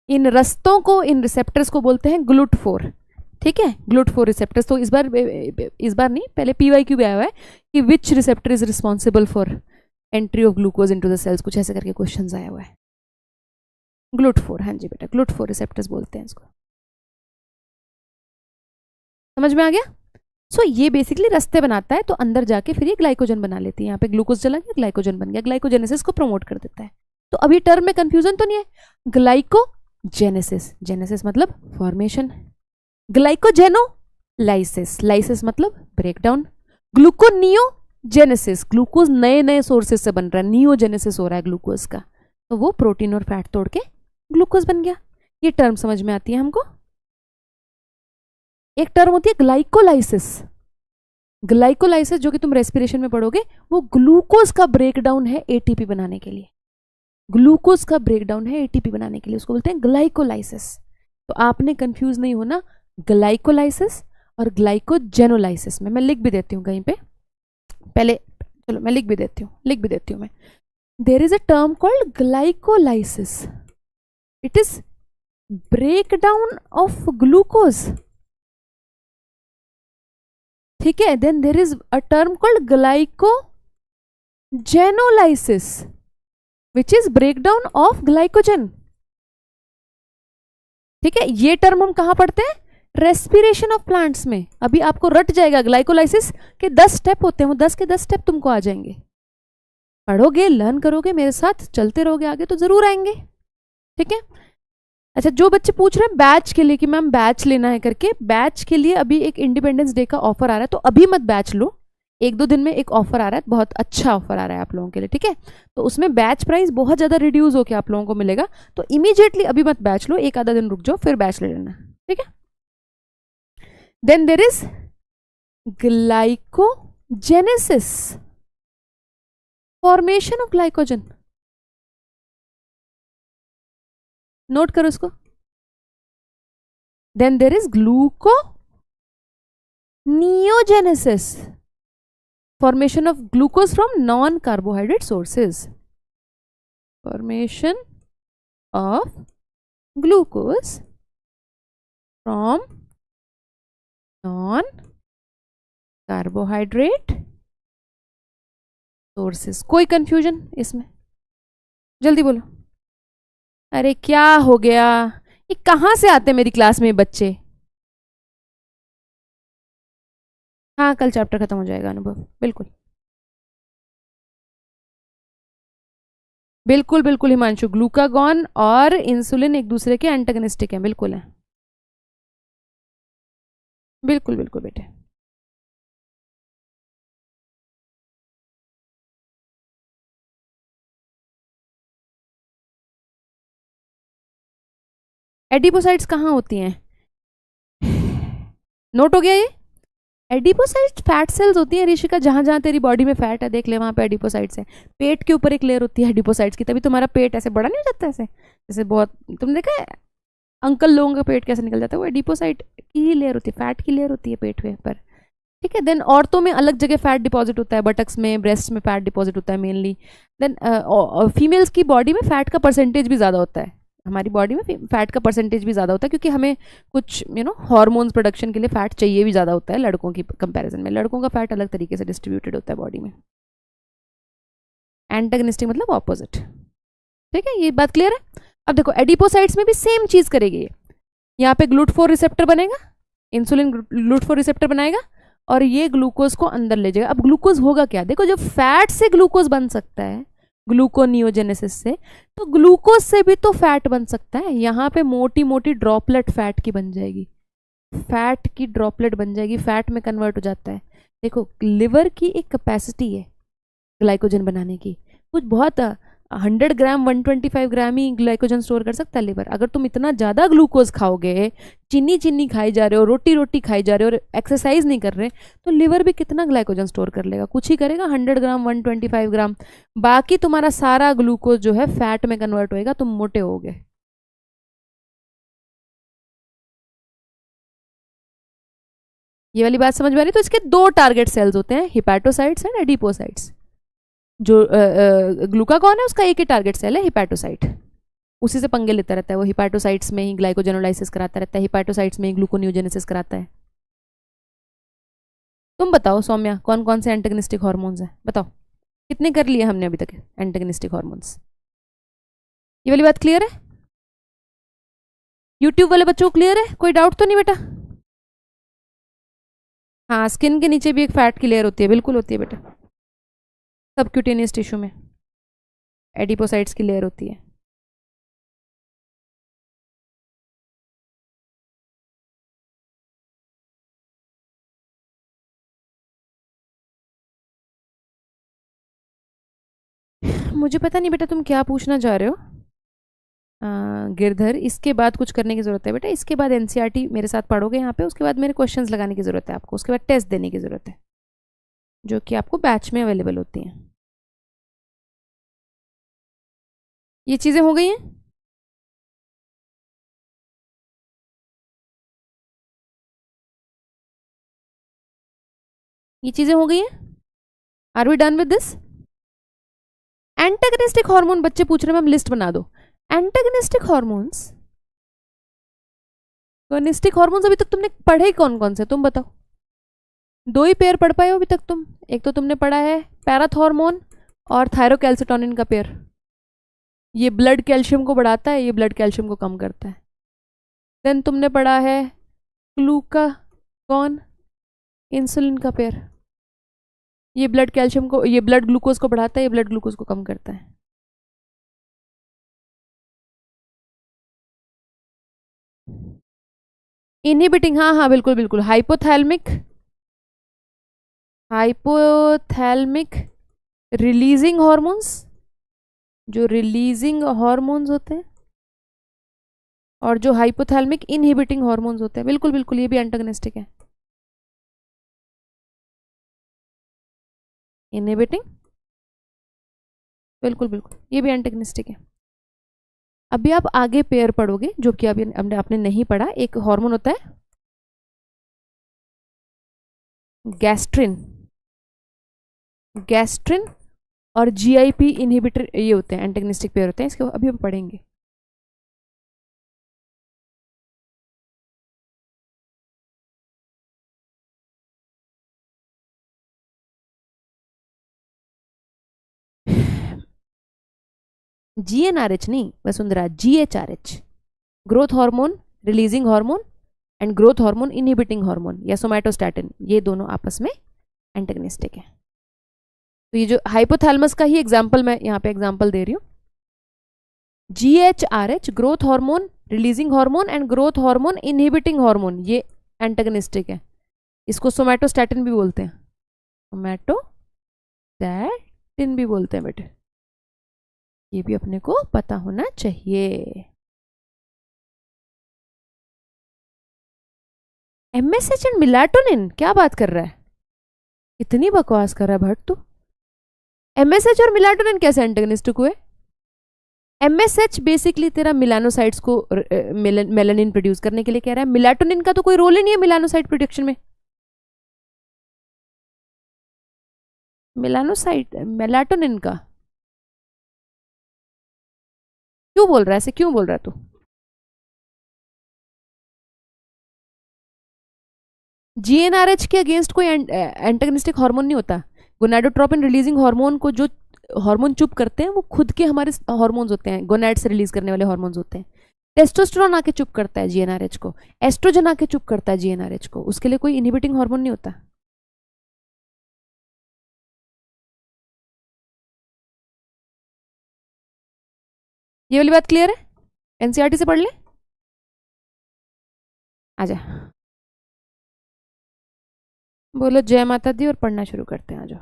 इन रस्तों को, इन रिसेप्टर्स को बोलते हैं GLUT4, ठीक है, GLUT4 रिसेप्टर्स। तो इस बार नहीं, पहले PYQ भी आया हुआ है कि which receptor is responsible for entry of glucose into the cells, कुछ ऐसे करके क्वेश्चन आया हुआ है। GLUT4, हाँ जी बेटा, GLUT4 रिसेप्टर्स बोलते हैं इसको। समझ में आ गया? सो ये बेसिकली रास्ते बनाता है, तो अंदर जाके फिर ये ग्लाइकोजन बना लेती है। यहाँ पे ग्लूकोज चला गया, ग्लाइकोजन बन गया, ग्लाइकोजेनेसिस को प्रमोट कर देता है। तो अभी टर्म में कंफ्यूजन तो नहीं है? ग्लाइकोजेनेसिस, जेनेसिस मतलब फॉर्मेशन, ग्लाइकोजेनोलाइसिस, लाइसिस मतलब ब्रेकडाउन, ग्लूकोनियोजेनेसिस, ग्लूकोज नए नए सोर्सेज से बन रहा है, नियोजेनेसिस हो रहा है ग्लूकोज का, तो वो प्रोटीन और फैट तोड़ के ग्लूकोज बन गया। ये टर्म समझ में आती है हमको? एक टर्म होती है ग्लाइकोलाइसिस। ग्लाइकोलाइसिस जो कि तुम रेस्पिरेशन में पढ़ोगे, वो ग्लूकोज का ब्रेकडाउन है एटीपी बनाने के लिए, ग्लूकोज का ब्रेकडाउन है एटीपी बनाने के लिए, उसको बोलते हैं ग्लाइकोलाइसिस। तो आपने कंफ्यूज नहीं होना ग्लाइकोलाइसिस और ग्लाइकोजेनोलाइसिस में। मैं लिख भी देती हूँ कहीं पे, पहले चलो मैं लिख भी देती हूँ मैं। There is a term called glycolysis, it is breakdown of glucose, ठीक है। Then there is a term called glycogenolysis which is breakdown of glycogen, ठीक है। ये टर्म हम कहां पढ़ते हैं? रेस्पिरेशन ऑफ प्लांट्स में। अभी आपको रट जाएगा, ग्लाइकोलाइसिस के 10 स्टेप होते हैं, वो 10 के 10 स्टेप तुमको आ जाएंगे। पढ़ोगे, लर्न करोगे, मेरे साथ चलते रहोगे आगे तो जरूर आएंगे, ठीक है। अच्छा, जो बच्चे पूछ रहे हैं बैच के लिए कि मैम बैच लेना है करके, बैच के लिए अभी एक इंडिपेंडेंस डे का ऑफर आ रहा है, तो अभी मत बैच लो, 1-2 दिन में एक ऑफर आ रहा है, बहुत अच्छा ऑफर आ रहा है आप लोगों के लिए, ठीक है। तो उसमें बैच प्राइस बहुत ज़्यादा रिड्यूस होकर आप लोगों को मिलेगा, तो इमीडिएटली अभी मत बैच लो, 1-आधा दिन रुक जाओ फिर बैच ले लेना, ठीक है। Then there is glycogenesis, formation of glycogen, note करो इसको। Then there is gluconeogenesis, formation of glucose from non-carbohydrate sources, formation of glucose from non-carbohydrate sources। कोई कंफ्यूजन इसमें? जल्दी बोलो। अरे क्या हो गया, ये कहाँ से आते हैं मेरी क्लास में बच्चे? हाँ, कल चैप्टर खत्म हो जाएगा अनुभव, बिल्कुल बिल्कुल बिल्कुल हिमांशु, ग्लूकागॉन और इंसुलिन एक दूसरे के एंटागनिस्टिक हैं, बिल्कुल है, बिल्कुल बिल्कुल बेटे। एडिपोसाइट्स कहाँ होती हैं? नोट हो गया ये? एडिपोसाइट्स फैट सेल्स होती हैं ऋषिका, जहां जहां तेरी बॉडी में फैट है देख ले वहां पे एडिपोसाइट्स है। पेट के ऊपर एक लेयर होती है एडिपोसाइट्स की, तभी तुम्हारा पेट ऐसे बड़ा नहीं हो जाता ऐसे, जैसे बहुत तुमने देखा है अंकल लोगों का पेट कैसे निकल जाता है, वो एडिपोसाइट की ही लेयर होती है, फैट की लेयर होती है पेट पे पर, ठीक है। देन औरतों में अलग जगह फैट डिपॉजिट होता है, बटक्स में, ब्रेस्ट में फैट डिपॉजिट होता है मेनली। देन फीमेल्स की बॉडी में फैट का परसेंटेज भी ज़्यादा होता है, हमारी बॉडी में फैट का परसेंटेज भी ज़्यादा होता है, क्योंकि हमें कुछ हार्मोन्स प्रोडक्शन के लिए फैट चाहिए भी ज़्यादा होता है लड़कों की कंपैरिजन में। लड़कों का फैट अलग तरीके से डिस्ट्रीब्यूटेड होता है बॉडी में। एंटागनिस्टिक मतलब ऑपोजिट, ठीक है, ये बात क्लियर है। अब देखो एडिपोसाइट्स में भी सेम चीज़ करेगी ये, यहाँ पे GLUT4 रिसेप्टर बनेगा, इंसुलिन GLUT4 रिसेप्टर बनाएगा और ये ग्लूकोज को अंदर ले जाएगा। अब ग्लूकोज होगा क्या, देखो जब फैट से ग्लूकोज बन सकता है ग्लूकोनियोजेनेसिस से, तो ग्लूकोज से भी तो फैट बन सकता है। यहाँ पे मोटी मोटी ड्रॉपलेट फैट की बन जाएगी, फैट की ड्रॉपलेट बन जाएगी, फैट में कन्वर्ट हो जाता है। देखो लिवर की एक कैपेसिटी है ग्लाइकोजन बनाने की, कुछ बहुत 100 ग्राम 125 ग्राम ही ग्लाइकोजन स्टोर कर सकता है लिवर। अगर तुम इतना ज़्यादा ग्लूकोज खाओगे, चीनी चीनी खाई जा रहे हो, रोटी रोटी खाई जा रहे हो और एक्सरसाइज नहीं कर रहे, तो लिवर भी कितना ग्लाइकोजन स्टोर कर लेगा, कुछ ही करेगा, 100 ग्राम 125 ग्राम। बाकी तुम्हारा सारा ग्लूकोज जो है फैट में कन्वर्ट होएगा, तुम मोटे होगे। ये वाली बात समझ में आ रही? तो इसके 2 टारगेट सेल्स होते हैं, हिपैटोसाइट्स एंड एडिपोसाइट्स। जो ग्लूकागॉन है उसका एक ही टारगेट सेल है, हिपैटोसाइट, उसी से पंगे लेता रहता है वो, हिपैटोसाइट्स में ही ग्लाइकोजेनोलाइसिस कराता रहता है, हिपैटोसाइट्स में ही ग्लूकोनियोजेनेसिस कराता है। तुम बताओ सौम्या, कौन कौन से एंटेगनिस्टिक हॉर्मोन्स हैं, बताओ कितने कर लिए हमने अभी तक एंटेगनिस्टिक हॉर्मोन्स। ये वाली बात क्लियर है? यूट्यूब वाले बच्चों को क्लियर है? कोई डाउट तो नहीं बेटा? हाँ, स्किन के नीचे भी एक फैट की लेयर होती है, बिल्कुल होती है बेटा, सबक्यूटेनियस टिश्यू में एडिपोसाइट्स की लेयर होती है। मुझे पता नहीं बेटा तुम क्या पूछना चाह रहे हो। गिरधर, इसके बाद कुछ करने की ज़रूरत है बेटा, इसके बाद एनसीईआरटी मेरे साथ पढ़ोगे यहाँ पे, उसके बाद मेरे क्वेश्चंस लगाने की ज़रूरत है आपको, उसके बाद टेस्ट देने की ज़रूरत है जो कि आपको बैच में अवेलेबल होती हैं। ये चीज़ें हो गई हैं? ये चीज़ें हो गई हैं? Are we done with this? Antagonistic hormone बच्चे पूछ रहे हैं मैम लिस्ट बना दो। एंटागनिस्टिक हार्मोन्स, अगोनिस्टिक हार्मोन्स अभी तक तुमने पढ़े कौन कौन से, तुम बताओ। दो ही पेयर पढ़ पाए हो अभी तक तुम। एक तो तुमने पढ़ा है पैराथॉर्मोन और थायरोकैल्सिटोनिन का पेयर, ये ब्लड कैल्शियम को बढ़ाता है, ये ब्लड कैल्शियम को कम करता है। देन तुमने पढ़ा है ग्लूकागॉन इंसुलिन का पेयर, ये ब्लड कैल्शियम को, ये ब्लड ग्लूकोज को बढ़ाता है, ये ब्लड ग्लूकोज को कम करता है। इनहिबिटिंग, हाँ हाँ बिल्कुल बिल्कुल, हाइपोथैलेमिक, हाइपोथैलेमिक रिलीजिंग हॉर्मोन्स, जो रिलीजिंग हॉर्मोन्स होते हैं, और जो हाइपोथैलेमिक इनहिबिटिंग हॉर्मोन्स होते हैं, बिल्कुल बिल्कुल ये भी एंटागनिस्टिक है। इनहिबिटिंग, बिल्कुल बिल्कुल ये भी एंटागनिस्टिक है। अभी आप आगे पेयर पढ़ोगे जो कि अभी आपने नहीं पढ़ा, एक हार्मोन होता है गैस्ट्रिन, गैस्ट्रिन और जीआईपी इनहिबिटर, ये होते हैं एंटागनिस्टिक पेयर होते हैं, इसको अभी हम पढ़ेंगे। जीएनआरएच नहीं Vasundhara, GHRH, growth hormone releasing hormone and growth hormone inhibiting hormone या सोमैटोस्टैटिन, ये दोनों आपस में एंटागनिस्टिक है। तो ये जो हाइपोथैलेमस का ही एग्जांपल मैं यहाँ पे एग्जांपल दे रही हूँ, GHRH growth hormone releasing hormone and growth hormone inhibiting hormone, ये एंटागनिस्टिक है। इसको सोमैटोस्टैटिन भी बोलते हैं, सोमैटोस्टैटिन भी बोलते हैं बेटे, ये भी अपने को पता होना चाहिए। एमएसएच एंड मिलाटोनिन, क्या बात कर रहा है, इतनी बकवास कर रहा है भट्ट तू। एमएसएच और मिलाटोनिन कैसे एंटागनिस्टिक हुए? एमएसएच बेसिकली तेरा मिलानोसाइट्स को मेलानिन प्रोड्यूस करने के लिए कह रहा है, मिलाटोनिन का तो कोई रोल ही नहीं है मिलानोसाइट प्रोडक्शन में। मिलानोसाइट मेलाटोनिन का क्यों बोल रहा है, ऐसे क्यों बोल रहा है तू? जीएनआरएच के अगेंस्ट कोई एंटागनिस्टिक हार्मोन नहीं होता। गोनाडोट्रोपिन रिलीजिंग हार्मोन को जो हार्मोन चुप करते हैं वो खुद के हमारे हार्मोन्स होते हैं, गोनाड से रिलीज करने वाले हार्मोन्स होते हैं। टेस्टोस्टेरोन आके चुप करता है जीएनआरएच को, एस्ट्रोजन आके चुप करता है जीएनआरएच को, उसके लिए कोई इनहिबिटिंग हार्मोन नहीं होता। ये वाली बात क्लियर है? एनसीईआरटी से पढ़ ले, आजा बोलो जय माता दी और पढ़ना शुरू करते हैं, आ जाओ।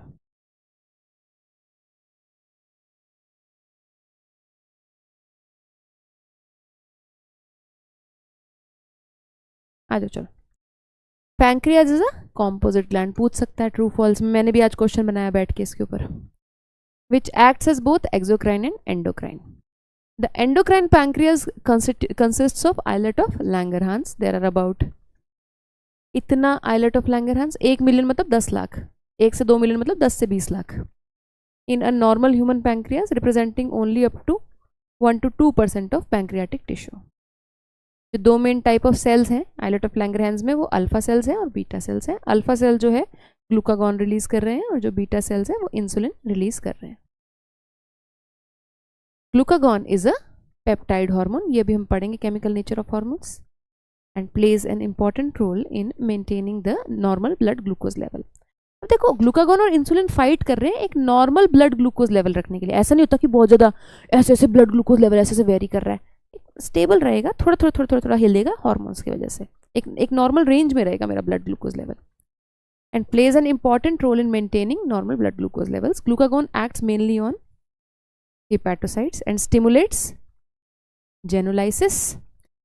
आ जाओ चलो। Pancreas is a composite gland, पूछ सकता है ट्रू फॉल्स में, मैंने भी आज क्वेश्चन बनाया बैठ के इसके ऊपर। Which acts as both exocrine and endocrine. The endocrine pancreas consists of islet of Langerhans, there are about, इतना आइलेट ऑफ लैंगरहांस, 1 मिलियन मतलब 10 लाख, 1 से 2 मिलियन मतलब 10 से 20 lakh in a normal human pancreas, representing only up to 1 to 2% of pancreatic tissue. जो दो main type of cells हैं islet of Langerhans में, वो अल्फा सेल्स हैं और बीटा सेल्स हैं। अल्फा सेल जो है ग्लूकागॉन रिलीज कर रहे हैं और जो बीटा सेल्स हैं वो इंसुलिन रिलीज कर रहे हैं। Glucagon is a peptide hormone, ये भी हम पढ़ेंगे chemical nature of hormones, and plays an important role in maintaining the normal blood glucose level. अब देखो ग्लूकागॉन और इंसुलिन फाइट कर रहे हैं एक नॉर्मल ब्लड ग्लूकोज लेवल रखने के लिए। ऐसा नहीं होता कि बहुत ज़्यादा ऐसे ऐसे ब्लड ग्लूकोज लेवल ऐसे ऐसे वेरी कर रहा है, स्टेबल रहेगा, थोड़ा थोड़ा थोड़ा थोड़ा थोड़ा हिलेगा हॉर्मोन्स की वजह से, एक नॉर्मल रेंज में रहेगा मेरा blood glucose level, and plays an important role in maintaining normal blood glucose levels. Glucagon acts mainly on hepatocytes and stimulates genolysis,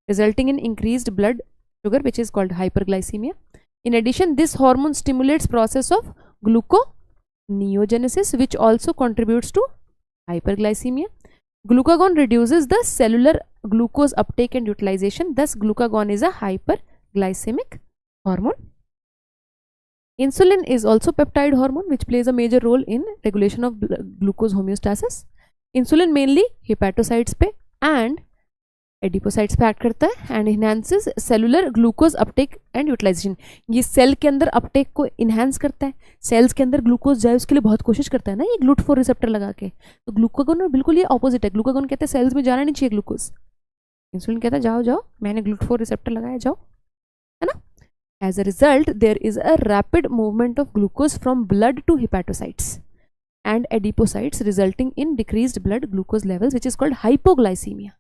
resulting in increased blood sugar, which is called hyperglycemia. In addition, this hormone stimulates process of gluconeogenesis, which also contributes to hyperglycemia. Glucagon reduces the cellular glucose uptake and utilization. Thus, glucagon is a hyperglycemic hormone. Insulin is also peptide hormone, which plays a major role in regulation of glucose homeostasis. Insulin mainly hepatocytes पे and adipocytes पे act करता है and enhances cellular glucose uptake and utilisation. ये cell के अंदर Uptake को enhance करता है, सेल्स के अंदर ग्लूकोज जाए उसके लिए बहुत कोशिश करता है ना ये ग्लूट4 रिसेप्टर लगा के। तो ग्लूकागॉन बिल्कुल ये ऑपोजिट है, ग्लूकागॉन कहते हैं सेल्स में जाना नहीं चाहिए ग्लूकोज, इंसुलिन कहता है जाओ जाओ मैंने ग्लूट4 रिसेप्टर लगाया जाओ, है ना। As a result there is a rapid movement of glucose from blood to hepatocytes and adipocytes, resulting in decreased blood glucose levels, which is called hypoglycemia.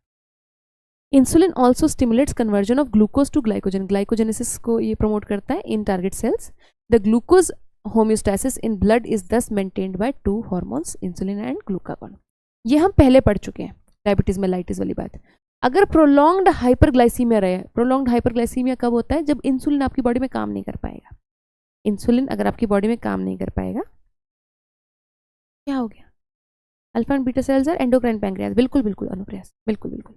Insulin also stimulates conversion of glucose to glycogen. Glycogenesis को ये promote करता है in target cells. The glucose homeostasis in blood is thus maintained by two hormones, insulin and glucagon. ये हम पहले पढ़ चुके हैं डायबिटीज मेलाइटिस वाली बात। अगर प्रोलॉन्ग्ड हाइपरग्लाइसीमिया रहे, प्रोलॉन्ग्ड हाइपरग्लाइसीमिया कब होता है? जब इंसुलिन आपकी बॉडी में काम नहीं कर पाएगा। इंसुलिन अगर आपकी बॉडी में काम नहीं कर पाएगा, क्या हो गया? Alpha and beta cells are endocrine pancreas, बिल्कुल बिल्कुल अनुप्रयास, बिल्कुल बिल्कुल।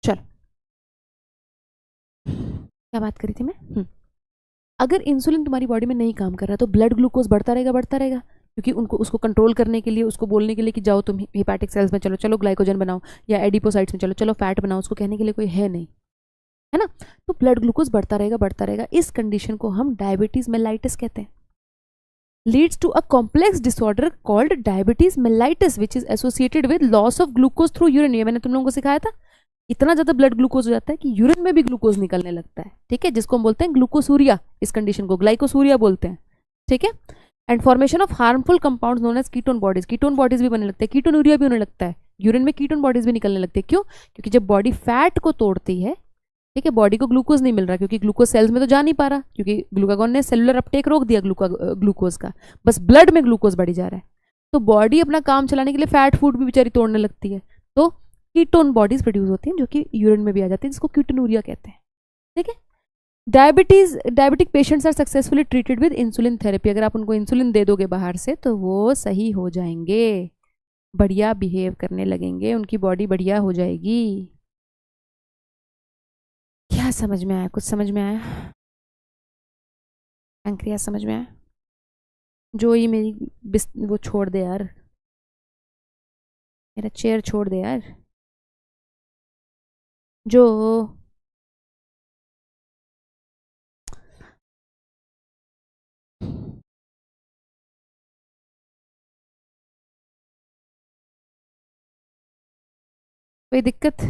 चल क्या बात करी थी मैं? अगर इंसुलिन तुम्हारी बॉडी में नहीं काम कर रहा तो ब्लड ग्लूकोज बढ़ता रहेगा, क्योंकि उनको उसको कंट्रोल करने के लिए, उसको बोलने के लिए कि जाओ तुम हेपेटिक सेल्स में चलो, चलो ग्लाइकोजन बनाओ, या एडिपोसाइट्स में चलो, चलो फैट बनाओ, उसको कहने के लिए कोई है नहीं, है ना। तो ब्लड ग्लूकोज बढ़ता रहेगा। इस कंडीशन को हम डायबिटीज मेलाइटिस कहते हैं। Leads to a complex disorder called diabetes mellitus which is associated with loss of glucose through urine. ये मैंने तुम लोगों को सिखाया था। इतना ज्यादा ब्लड ग्लूकोज हो जाता है कि यूरिन में भी ग्लूकोज निकलने लगता है, ठीक है, जिसको हम बोलते हैं ग्लूकोसूरिया। इस कंडीशन को ग्लाइकोसूरिया बोलते हैं, ठीक है। And formation of harmful compounds known as ketone bodies. Ketone bodies भी बनने लगते हैं, कीटोनूरिया भी होने लगता है, यूरिन में कीटोन बॉडीज भी निकलने लगते हैं। क्यों? क्योंकि जब बॉडी फैट को तोड़ती है, ठीक है, बॉडी को ग्लूकोज नहीं मिल रहा, क्योंकि ग्लूकोज सेल्स में तो जा नहीं पा रहा, क्योंकि ग्लूकागॉन ने सेलुलर अपटेक रोक दिया ग्लूकोज का, बस ब्लड में ग्लूकोज बढ़ी जा रहा है। तो बॉडी अपना काम चलाने के लिए फैट फूड भी बेचारी तोड़ने लगती है, तो कीटोन बॉडीज प्रोड्यूस होती हैं जो कि यूरिन में भी आ जाती है, जिसको कीटोनूरिया कहते हैं, ठीक है। Diabetic patients are successfully treated with insulin therapy. अगर आप उनको इंसुलिन दे दोगे बाहर से तो वो सही हो जाएंगे, बढ़िया बिहेव करने लगेंगे, उनकी बॉडी बढ़िया हो जाएगी। क्या समझ में आया? कुछ समझ में आया? पैंक्रियास समझ में आया? जो ये मेरी वो छोड़ दे यार, मेरा चेयर छोड़ दे यार, जो कोई दिक्कत?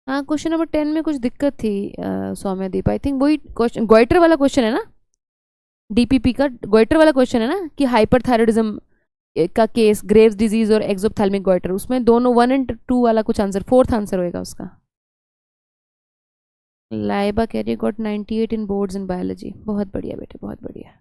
हाँ, क्वेश्चन नंबर 10 में कुछ दिक्कत थी सौम्यदीप, आई थिंक वही क्वेश्चन गोइटर वाला क्वेश्चन है ना, डीपीपी का गोइटर वाला क्वेश्चन है ना, कि हाइपरथायरॉयडिज्म का केस, ग्रेव्स डिजीज और एक्सोप्थेल्मिक गोइटर, उसमें दोनों 1 और 2 वाला कुछ आंसर, फोर्थ आंसर होएगा उसका। लाइबा कैरियर got 98 in boards in biology. बहुत बढ़िया बेटे, बहुत बढ़िया।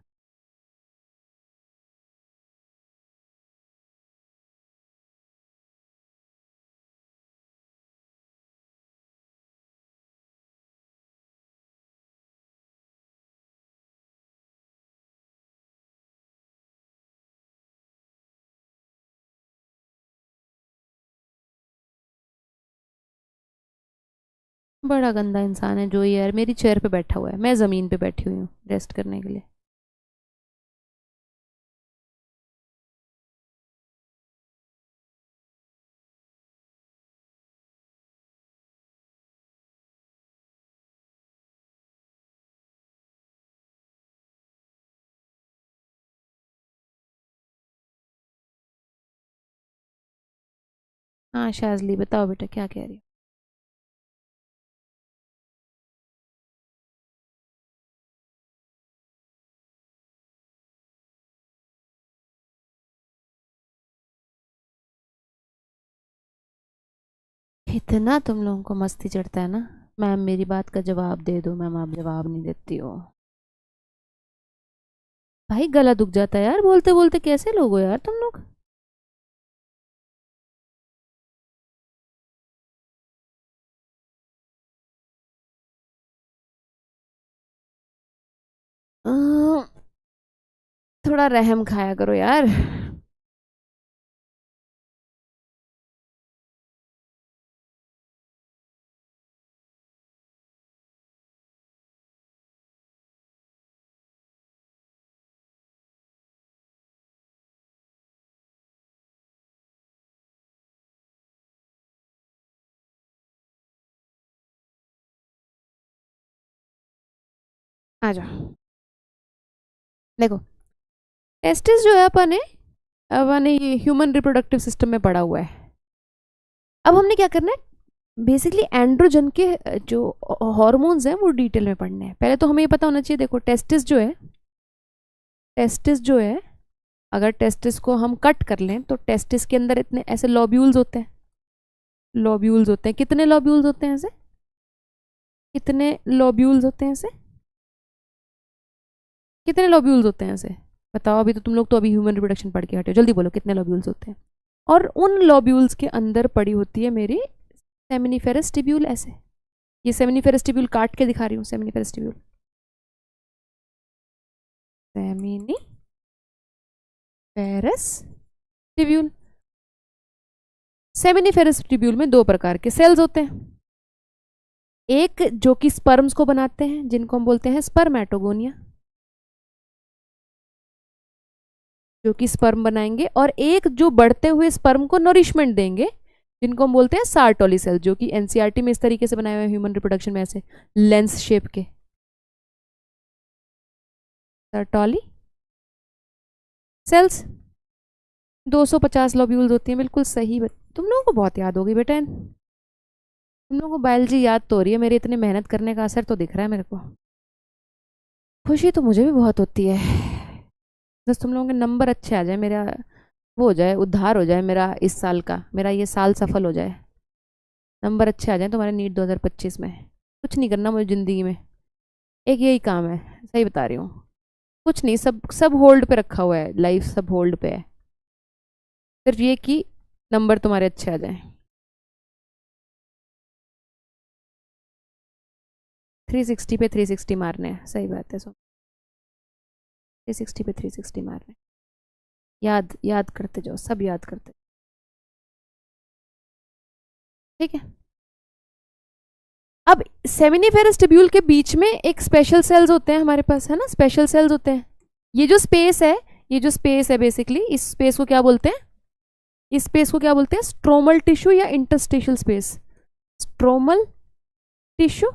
बड़ा गंदा इंसान है जो यार मेरी चेयर पे बैठा हुआ है, मैं ज़मीन पे बैठी हुई हूँ रेस्ट करने के लिए। हाँ शाजली बताओ बेटा क्या कह रही हो। इतना तुम लोगों को मस्ती चढ़ता है ना। मैम मेरी बात का जवाब दे दो, मैम आप जवाब नहीं देती हो। भाई गला दुख जाता है यार, बोलते बोलते कैसे लोग हो यार तुम लोग। अं, थोड़ा रहम खाया करो यार। आ जाओ देखो, टेस्टिस जो है अपन ने ये ह्यूमन रिप्रोडक्टिव सिस्टम में पड़ा हुआ है। अब हमने क्या करना है, बेसिकली एंड्रोजन के जो हॉर्मोन्स हैं वो डिटेल में पढ़ने हैं। पहले तो हमें ये पता होना चाहिए, देखो टेस्टिस जो है, अगर टेस्टिस को हम कट कर लें तो टेस्टिस के अंदर इतने ऐसे लॉब्यूल्स होते हैं। लॉब्यूल्स होते हैं, कितने लॉब्यूल्स होते हैं ऐसे, कितने लॉब्यूल्स होते हैं ऐसे, कितने लॉब्यूल्स होते हैं ऐसे बताओ। अभी तो तुम लोग तो अभी ह्यूमन रिप्रोडक्शन पढ़ के हटे हो, जल्दी बोलो कितने लॉब्यूल्स होते हैं। और उन लॉब्यूल्स के अंदर पड़ी होती है मेरी सेमिनिफेरस टिब्यूल। ऐसे ये सेमिनिफेरस टिब्यूल काट के दिखा रही हूँ, seminiferous tubule, seminiferous tubule. Seminiferous tubule में दो प्रकार के सेल्स होते हैं। एक जो कि स्पर्म्स को बनाते हैं जिनको हम बोलते हैं स्पर्मेटोगोनिया, जो कि स्पर्म बनाएंगे, और एक जो बढ़ते हुए स्पर्म को नरिशमेंट देंगे जिनको हम बोलते हैं सार्टोली सेल, जो कि एनसीईआरटी में इस तरीके से बनाए हुए हैं ह्यूमन रिप्रोडक्शन में, ऐसे लेंस शेप के सार्टोली सेल्स। 250 लोब्यूल्स होती हैं, बिल्कुल सही। तुम लोगों को बहुत याद होगी बेटा, तुम लोगों को बायोलॉजी याद तो हो रही है, मेरी इतनी मेहनत करने का असर तो दिख रहा है मेरे को। खुशी तो मुझे भी बहुत होती है, बस तुम लोगों के नंबर अच्छे आ जाए, मेरा वो हो जाए, उद्धार हो जाए मेरा इस साल का, मेरा ये साल सफल हो जाए, नंबर अच्छे आ जाए तुम्हारे नीट 2025 में। कुछ नहीं करना मुझे ज़िंदगी में, एक यही काम है, सही बता रही हूँ। कुछ नहीं, सब सब होल्ड पे रखा हुआ है, लाइफ सब होल्ड पे है, सिर्फ ये कि नंबर तुम्हारे अच्छे आ जाए। 360 पे 360 मारने हैं, सही बात है। सो 360 पे 360 मारने, याद याद करते जाओ, सब याद करते, ठीक है। अब सेमिनिफेरस टिब्यूल के बीच में एक स्पेशल सेल्स होते हैं हमारे पास, है ना, स्पेशल सेल्स होते हैं। ये जो स्पेस है, ये जो स्पेस है बेसिकली, इस स्पेस को क्या बोलते हैं, इस स्पेस को क्या बोलते हैं, स्ट्रोमल टिश्यू या इंटरस्टिशियल स्पेस। स्ट्रोमल टिश्यू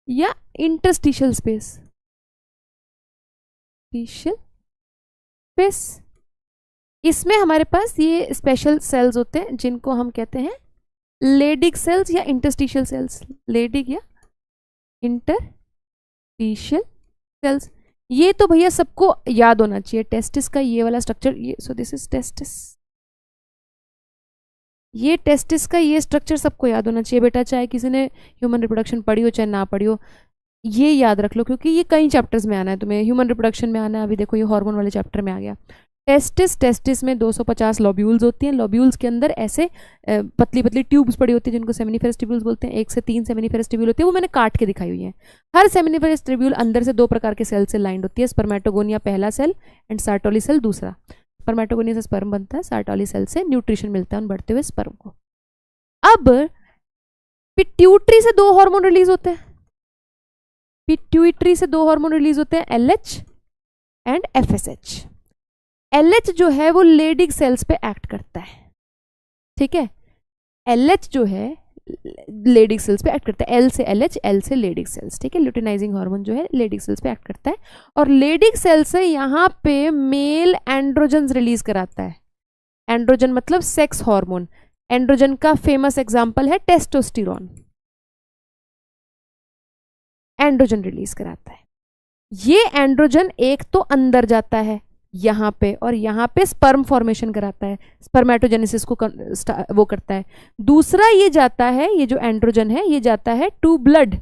या इंटरस्टिशियल स्पेस, टिशियल स्पेस। इसमें हमारे पास ये स्पेशल सेल्स होते हैं जिनको हम कहते हैं लेडिक सेल्स या इंटरस्टिशियल सेल्स, लेडिक या इंटरस्टिशियल सेल्स। ये तो भैया सबको याद होना चाहिए, टेस्टिस का ये वाला स्ट्रक्चर, ये सो दिस इज टेस्टिस, ये टेस्टिस का ये स्ट्रक्चर सबको याद होना चाहिए बेटा, चाहे किसी ने ह्यूमन रिप्रोडक्शन पढ़ी हो चाहे ना पढ़ी हो, ये याद रख लो, क्योंकि ये कई चैप्टर्स में आना है तुम्हें, ह्यूमन रिप्रोडक्शन में आना है, अभी देखो ये हार्मोन वाले चैप्टर में आ गया। टेस्टिस में 250 लॉब्यूल्स होती हैं, लॉब्यूल्स के अंदर ऐसे पतली पतली ट्यूब्स पड़ी होती है जिनको सेमिनिफेरस ट्यूब्यूल्स बोलते हैं। 1 से 3 सेमिनिफेरस ट्यूब्यूल होती है, वो मैंने काट के दिखाई हुई है। हर सेमिनिफेरस ट्यूब्यूल अंदर से 2 प्रकार के सेल से लाइंड होती है, स्पर्मेटोगोनिया पहला सेल एंड सार्टोली सेल दूसरा। स्पर्मेटोगोनिया से स्पर्म बनता है, सार्टोली सेल से न्यूट्रिशन मिलता है उन बढ़ते हुए स्पर्म को। अब पिट्यूटरी से दो हार्मोन रिलीज होते हैं, पिट्यूटरी से दो हार्मोन रिलीज होते हैं, LH एंड FSH। LH जो है वो लेडिग सेल्स पे एक्ट करता है, ठीक है, LH जो है लेडिग सेल्स पे एक्ट करता है, L से LH, L से लेडिग सेल्स, ठीक है, ल्यूटिनाइजिंग हार्मोन जो है लेडिग सेल्स पे एक्ट करता है, और लेडिग सेल से यहाँ पे मेल एंड्रोजन रिलीज कराता है। एंड्रोजन मतलब सेक्स हार्मोन। एंड्रोजन का फेमस एग्जांपल है टेस्टोस्टेरोन, एंड्रोजन रिलीज कराता है। ये एंड्रोजन एक तो अंदर जाता है यहाँ पे, और यहाँ पे स्पर्म फॉर्मेशन कराता है, स्पर्मेटोजेनेसिस को वो करता है। दूसरा ये जाता है, ये जो एंड्रोजन है ये जाता है टू ब्लड,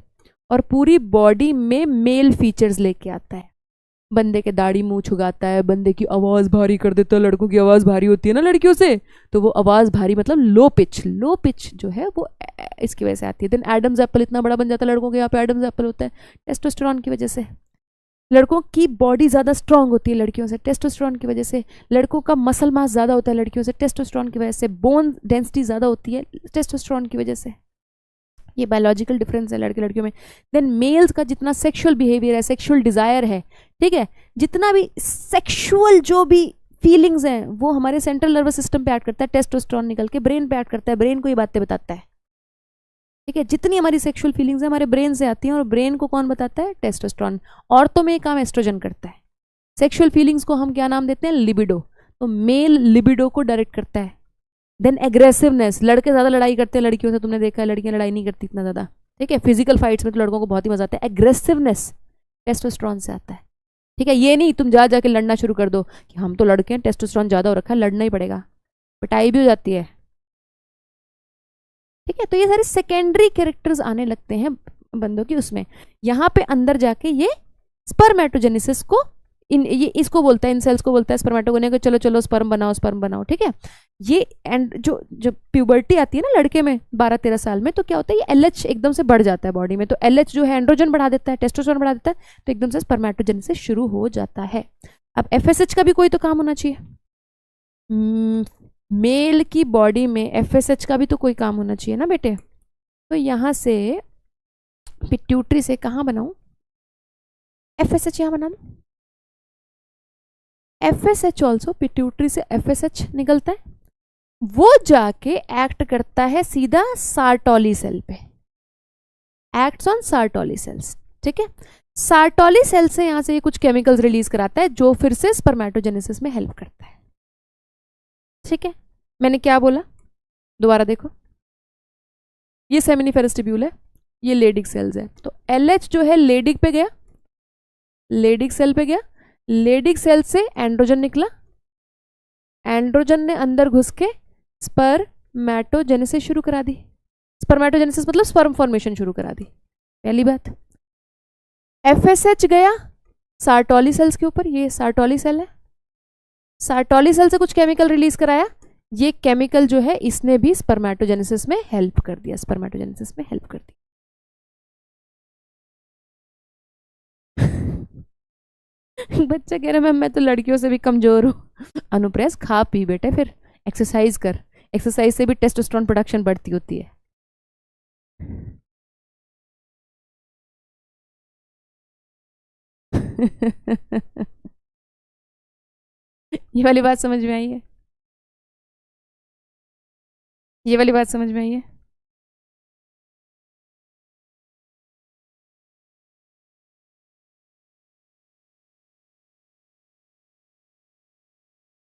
और पूरी बॉडी में मेल फीचर्स लेके आता है। बंदे के दाढ़ी मूंछ उगाता है, बंदे की आवाज़ भारी कर देता है, लड़कों की आवाज़ भारी होती है ना लड़कियों से, तो वो आवाज़ भारी मतलब लो पिच जो है वो इसकी वजह से आती है। देन एडम्स एप्पल इतना बड़ा बन जाता है, लड़कों के यहाँ पे एडम्स एप्पल होता है टेस्टोस्टेरोन की वजह से। लड़कों की बॉडी ज़्यादा स्ट्रांग होती है लड़कियों से टेस्टोस्टेरोन की वजह से। लड़कों का मसल मास ज़्यादा होता है लड़कियों से टेस्टोस्टेरोन की वजह से। बोन डेंसिटी ज़्यादा होती है टेस्टोस्टेरोन की वजह से। ये बायोलॉजिकल डिफरेंस है लड़के लड़कियों में। देन मेल्स का जितना सेक्सुअल बिहेवियर है, सेक्सुअल डिज़ायर है, ठीक है, जितना भी सेक्सुअल जो भी फीलिंग्स हैं वो हमारे सेंट्रल नर्वस सिस्टम पे ऐड करता है, टेस्टोस्टेरोन निकल के ब्रेन पे ऐड करता है, ब्रेन को ये बातें बताता है, ठीक है। जितनी हमारी सेक्सुअल फीलिंग्स है हमारे ब्रेन से आती हैं, और ब्रेन को कौन बताता है? टेस्टोस्टेरोन। औरतों में ये काम एस्ट्रोजन करता है। सेक्सुअल फीलिंग्स को हम क्या नाम देते हैं? लिबिडो। तो मेल लिबिडो को डायरेक्ट करता है। देन एग्रेसिवनेस, लड़के ज़्यादा लड़ाई करते हैं लड़कियों से, तुमने देखा है लड़कियां लड़ाई नहीं करती इतना ज़्यादा, ठीक है। फिजिकल फाइट्स में तो लड़कों को बहुत ही मजा आता है। एग्रेसिवनेस टेस्टोस्टेरोन से आता है, ठीक है। ये नहीं तुम जा जाके लड़ना शुरू कर दो कि हम तो लड़के हैं, टेस्टोस्टेरोन ज़्यादा हो रखा है, लड़ना ही पड़ेगा, पिटाई भी हो जाती है, ठीक है। तो ये सारे सेकेंडरी कैरेक्टर्स आने लगते हैं बंदों की उसमें। यहाँ पे अंदर जाके ये स्पर्मेटोजेनेसिस को ये इसको बोलता है, इन सेल्स को बोलता है स्पर्मेटोगोनिया को, चलो चलो स्पर्म बनाओ, ठीक है। ये एंड जो प्यूबर्टी आती है ना लड़के में 12-13 साल में, तो क्या होता है, ये LH एकदम से बढ़ जाता है बॉडी में। तो LH जो है एंड्रोजन बढ़ा देता है, टेस्टोस्टेरोन बढ़ा देता है, तो एकदम से स्पर्मेटोजेनेसिस शुरू हो जाता है। अब FSH का भी कोई तो काम होना चाहिए। मेल की बॉडी में FSH का भी तो कोई काम होना चाहिए ना बेटे। तो यहाँ से पिट्यूटरी से कहाँ बनाऊँ? FSH यहाँ बना दूँ। FSH ऑल्सो, पिट्यूटरी से FSH निकलता है, वो जाके एक्ट करता है सीधा सार्टोली सेल पे, एक्ट्स ऑन सार्टोली सेल्स, ठीक है। सार्टोली सेल से यहाँ से ये कुछ केमिकल्स रिलीज कराता है जो फिर से स्पर्मेटोजेनेसिस में हेल्प करता है, ठीक है। मैंने क्या बोला दोबारा देखो, ये सेमिनिफेरस ट्यूब्यूल है, ये लेडिग सेल्स है। तो LH जो है लेडिग पे गया, लेडिग सेल पे गया, लेडिग सेल से एंड्रोजन निकला, एंड्रोजन ने अंदर घुस के स्पर्मेटोजेनेसिस शुरू करा दी। स्पर्मेटोजेनेसिस मतलब स्पर्म फॉर्मेशन शुरू करा दी, पहली बात। FSH गया सार्टोली सेल्स के ऊपर, ये सार्टोली सेल है, सार्टोली सेल से कुछ केमिकल रिलीज कराया, ये केमिकल जो है इसने भी स्पर्मेटोजेनेसिस में हेल्प कर दिया, स्पर्मेटोजेनेसिस में हेल्प कर दी। बच्चा कह रहा मैं तो लड़कियों से भी कमजोर हूँ। अनुप्रेस खा पी बेटे, फिर एक्सरसाइज कर, एक्सरसाइज से भी टेस्टोस्टेरोन प्रोडक्शन बढ़ती होती है। ये वाली बात समझ में आई है? ये वाली बात समझ में आई है?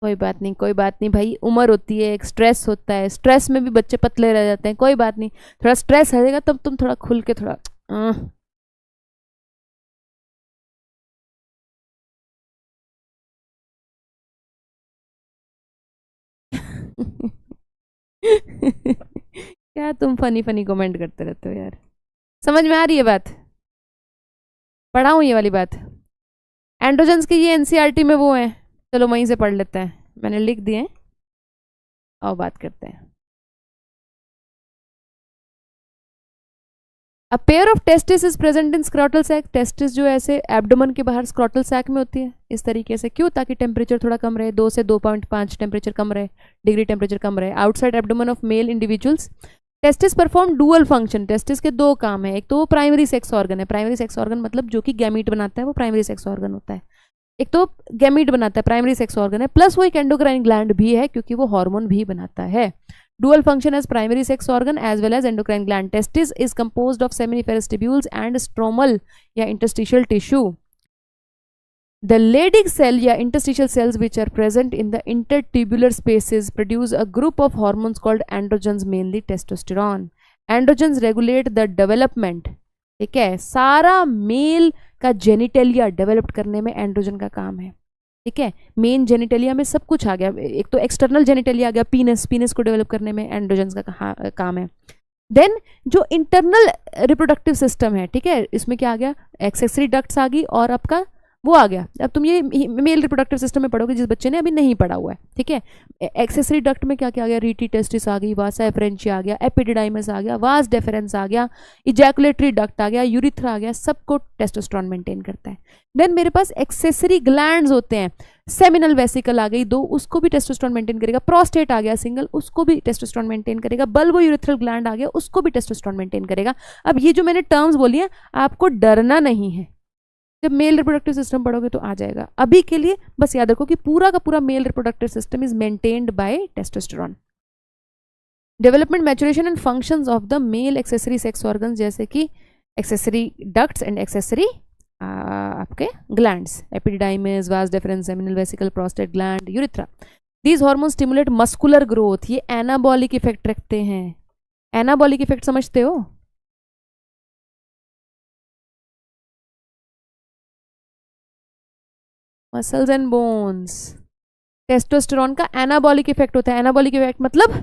कोई बात नहीं, कोई बात नहीं भाई, उम्र होती है, एक स्ट्रेस होता है, स्ट्रेस में भी बच्चे पतले रह जाते हैं, कोई बात नहीं, थोड़ा स्ट्रेस रहेगा तब तुम थोड़ा खुल के थोड़ा क्या तुम फनी फनी कमेंट करते रहते हो यार। समझ में आ रही है बात? पढ़ाऊँ ये वाली बात? एंड्रोजन्स की ये एनसीईआरटी में वो है, चलो वहीं से पढ़ लेते हैं, मैंने लिख दिए, और बात करते हैं। A pair of testis is present in scrotal sac. Testis जो ऐसे एब्डोमन के बाहर स्क्रॉटल सैक में होती है इस तरीके से, क्यों? ताकि टेम्परेचर थोड़ा कम रहे, 2 से 2.5 टेम्परेचर कम रहे, डिग्री टेम्परेचर कम रहे। Outside abdomen of male individuals testis perform dual function, testis के दो काम है, एक तो वो प्राइमरी सेक्स ऑर्गन है, प्राइमरी सेक्स ऑर्गन मतलब जो कि गैमीट बनाता है वो प्राइमरी सेक्स ऑर्गन होता है, एक तो गैमीट बनाता है प्राइमरी सेक्स ऑर्गन है, प्लस वो एक एंडोक्राइन ग्लैंड भी है क्योंकि वो हार्मोन भी बनाता है। Dual function as primary sex organ as well as endocrine gland. Testis is composed of seminiferous tubules and stromal या interstitial tissue. The Leydig cell या interstitial cells which are present in the intertubular spaces produce a group of hormones called androgens, mainly testosterone. Androgens regulate the development, ठीक है, सारा mail का genitalia develop करने में androgen का काम है, ठीक है। मेन जेनिटेलिया में सब कुछ आ गया, एक तो एक्सटर्नल जेनिटेलिया आ गया, पीनस, पीनस को डेवलप करने में एंड्रोजन का काम है। देन जो इंटरनल रिप्रोडक्टिव सिस्टम है, ठीक है, इसमें क्या आ गया, एक्सेसरी डक्ट्स आ गई और आपका वो आ गया। अब तुम ये मेल रिप्रोडक्टिव सिस्टम में पढ़ोगे जिस बच्चे ने अभी नहीं पढ़ा हुआ है, ठीक है। एक्सेसरी डक्ट में क्या क्या आ गया, रीटी टेस्टिस आ गई, वासा एफरेंशिया आ गया, एपिडिडाइमस आ गया, वास डेफरेंस आ गया, इजैकुलेटरी डक्ट आ गया, यूरिथ्रा आ गया, सबको टेस्टोस्टेरोन मेंटेन करता है। देन मेरे पास एक्सेसरी ग्लैंड्स होते हैं, सेमिनल वेसिकल आ गई दो, उसको भी टेस्टोस्टेरोन मेंटेन करेगा, प्रोस्टेट आ गया सिंगल, उसको भी टेस्टोस्टेरोन मेंटेन करेगा, बल्बो यूरिथ्रल ग्लैंड आ गया, उसको भी टेस्टोस्टेरोन मेंटेन करेगा। अब ये जो मैंने टर्म्स बोली है आपको डरना नहीं है, जब मेल रिप्रोडक्टिव सिस्टम पढ़ोगे तो आ जाएगा। अभी के लिए बस याद रखो कि पूरा का पूरा male reproductive system is maintained by testosterone. Development, maturation and functions of the male accessory sex organs जैसे कि एक्सेसरी डक्ट्स एंड एक्सेसरी आपके glands, epididymis, vas deferens, seminal vesicle, prostate gland, urethra. These hormone stimulate muscular growth, ये anabolic effect रखते हैं। Anabolic effect समझते हो? Muscles and bones, testosterone का anabolic effect होता है। एनाबॉलिक इफेक्ट मतलब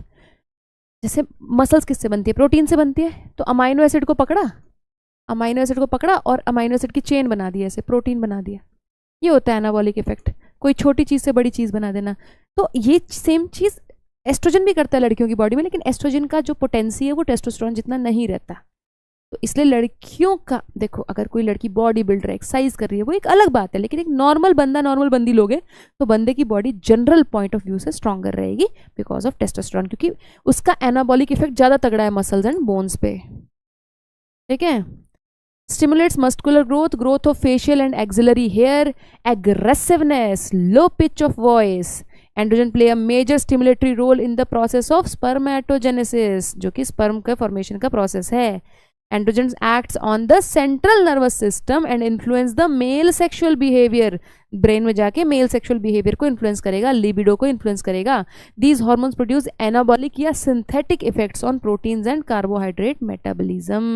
जैसे मसल्स किससे बनती है, प्रोटीन से बनती है, तो अमाइनो एसिड को पकड़ा, अमाइनो एसिड को पकड़ा और अमाइनो एसिड की चेन बना दी, ऐसे प्रोटीन बना दिया, ये होता है एनाबॉलिक इफेक्ट। कोई छोटी चीज से बड़ी चीज बना देना, तो ये सेम चीज एस्ट्रोजन भी करता है लड़कियों की बॉडी में, लेकिन एस्ट्रोजन का जो पोटेंसी है वो टेस्टोस्टेरोन जितना नहीं रहता। तो इसलिए लड़कियों का देखो, अगर कोई लड़की बॉडी बिल्डर है, एक्सरसाइज कर रही है, वो एक अलग बात है, लेकिन एक नॉर्मल बंदा, नॉर्मल बंदी लोगे तो बंदे की body general point of view से स्ट्रॉन्गर रहेगी बिकॉज ऑफ टेस्टोस्टेरोन, क्योंकि उसका एनाबॉलिक इफेक्ट ज्यादा तगड़ा है मसल्स एंड बोन्स पे, ठीक है। Stimulates muscular growth, growth of facial and axillary hair, aggressiveness, low pitch of voice. Androgen play a major stimulatory role in the process of spermatogenesis, जो कि sperm का formation का process है। Androgens acts on the central nervous system and influence the male sexual behavior. Brain में जाके male sexual behaviour को influence करेगा, libido को इन्फ्लुएंस करेगा। These hormones produce anabolic या synthetic effects on proteins and carbohydrate metabolism.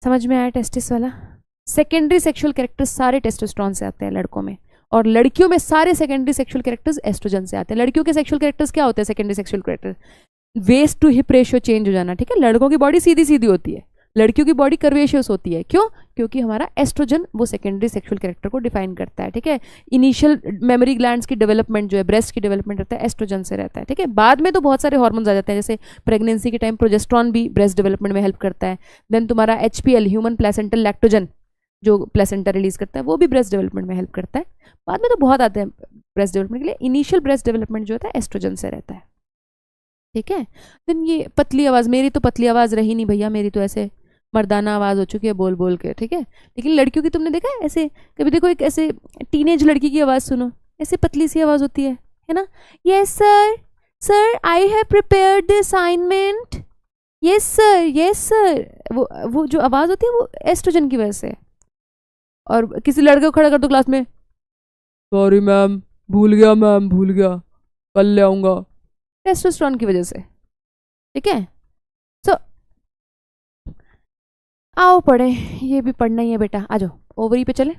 समझ में आया टेस्टिस वाला? सेकेंडरी सेक्सुअल कैरेक्टर्स सारे टेस्टोस्टेरोन से आते हैं लड़कों में, और लड़कियों में सारे सेकेंडरी सेक्सुअल कैरेक्टर्स एस्ट्रोजन से आते हैं। लड़कियों के सेक्सुअल कैरेक्टर्स क्या होते हैं? Secondary sexual character, waist to hip ratio change हो जाना, ठीक है। लड़कों की बॉडी सीधी सीधी होती है, लड़कियों की बॉडी कर्वेशियस होती है। क्यों? क्योंकि हमारा एस्ट्रोजन वो सेकेंडरी सेक्सुअल कैरेक्टर को डिफाइन करता है, ठीक है। इनिशियल मेमोरी ग्लैंड्स की डेवलपमेंट जो है, ब्रेस्ट की डेवलपमेंट रहता है, एस्ट्रोजन से रहता है, ठीक है। बाद में तो बहुत सारे हार्मोन्स आ जाते हैं, जैसे प्रेगनेंसी के टाइम प्रोजेस्ट्रॉन भी ब्रेस्ट डेवलपमेंट में हेल्प करता है। देन तुम्हारा HPL, ह्यूमन प्लेसेंटल लैक्टोजन, जो प्लेसेंटा रिलीज करता है, वो भी ब्रेस्ट डेवलपमेंट में हेल्प करता है। बाद में तो बहुत आते हैं ब्रेस्ट डेवलपमेंट के लिए। इनिशियल ब्रेस्ट डेवलपमेंट जो होता है एस्ट्रोजन से रहता है, ठीक है। देन ये पतली आवाज़, मेरी तो पतली आवाज़ रही नहीं भैया, मेरी तो ऐसे मर्दाना आवाज़ हो चुकी है बोल बोल के, ठीक है। लेकिन लड़कियों की तुमने देखा है ऐसे, कभी देखो एक ऐसे टीनेज लड़की की आवाज़ सुनो, ऐसे पतली सी आवाज़ होती है ना। Yes sir, sir I have prepared the assignment, yes sir, yes sir. वो जो आवाज़ होती है वो एस्ट्रोजन की वजह से। और किसी लड़के को खड़ा कर दो क्लास में, सॉरी मैम, भूल गया मैम, भूल गया, कल ले आऊँगा, टेस्टोस्टेरोन की वजह से, ठीक है। सो आओ पढ़े, ये भी पढ़ना ही है बेटा, आ जाओ ओवरी पे चले।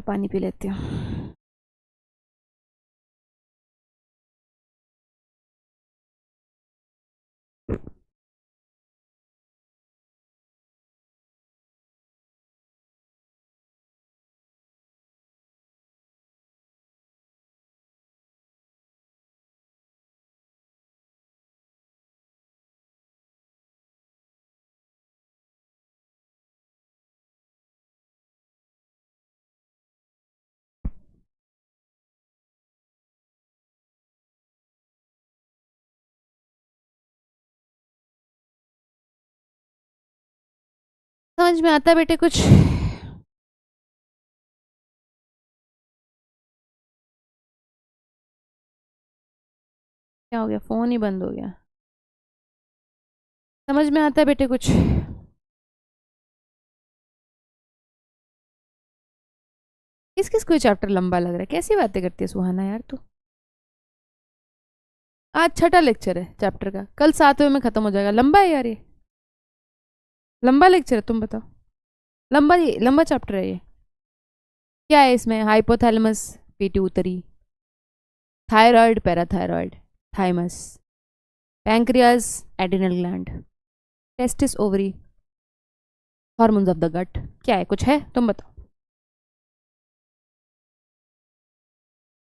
पानी पी लेती हूँ। समझ में आता है बेटे कुछ? क्या हो गया, फोन ही बंद हो गया? समझ में आता है बेटे कुछ? किस किस कोई चैप्टर लंबा लग रहा है? कैसी बातें करती है सुहाना यार तू। आज छठा लेक्चर है चैप्टर का, कल 7वें में खत्म हो जाएगा। लंबा है यार ये, लंबा लेक्चर है, तुम बताओ। लंबा, ये लंबा चैप्टर है ये। क्या है इसमें? Hypothalamus pituitary, thyroid parathyroid, thymus, pancreas, adrenal gland, testis ovary, hormones of the gut. क्या है, कुछ है? तुम बताओ।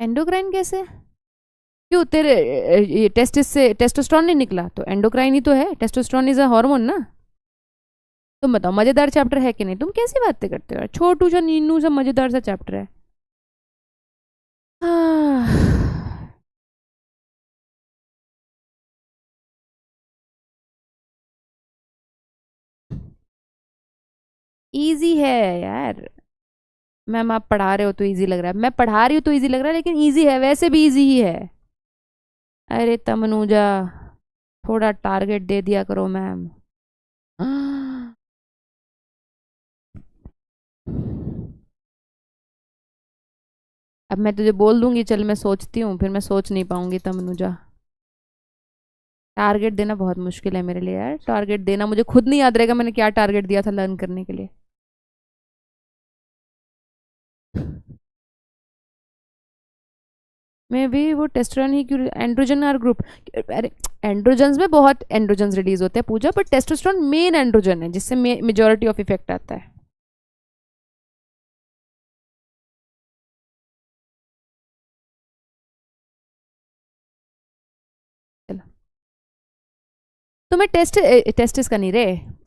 एंडोक्राइन कैसे? क्यों तेरे ये टेस्टिस से टेस्टोस्टेरोन नहीं निकला? तो एंडोक्राइन ही तो है, टेस्टोस्टेरोन इज अ हार्मोन ना। तुम बताओ, मजेदार चैप्टर है कि नहीं? तुम कैसी बातें करते हो यार? छोटू सा नीनू सा मजेदार सा चैप्टर है। इजी है यार। मैम आप पढ़ा रहे हो तो इजी लग रहा है, मैं पढ़ा रही हूँ तो इजी लग रहा है, लेकिन इजी है, वैसे भी इजी ही है। अरे तमनुजा, थोड़ा टारगेट दे दिया करो मैम। अब मैं तुझे बोल दूंगी चल मैं सोचती हूँ, फिर मैं सोच नहीं पाऊंगी तमनुजा। टारगेट देना बहुत मुश्किल है मेरे लिए यार। टारगेट देना मुझे खुद नहीं याद रहेगा मैंने क्या टारगेट दिया था लर्न करने के लिए। मैं भी वो टेस्टोस्टेरोन ही क्यों, एंड्रोजन आर ग्रुप। अरे एंड्रोजन्स में बहुत एंड्रोजन्स रिलीज होते हैं पूजा, पर टेस्टोस्टेरोन मेन एंड्रोजन है जिससे मेजोरिटी ऑफ इफेक्ट आता है। चलो, तुम्हें टेस्टिस का नहीं रे,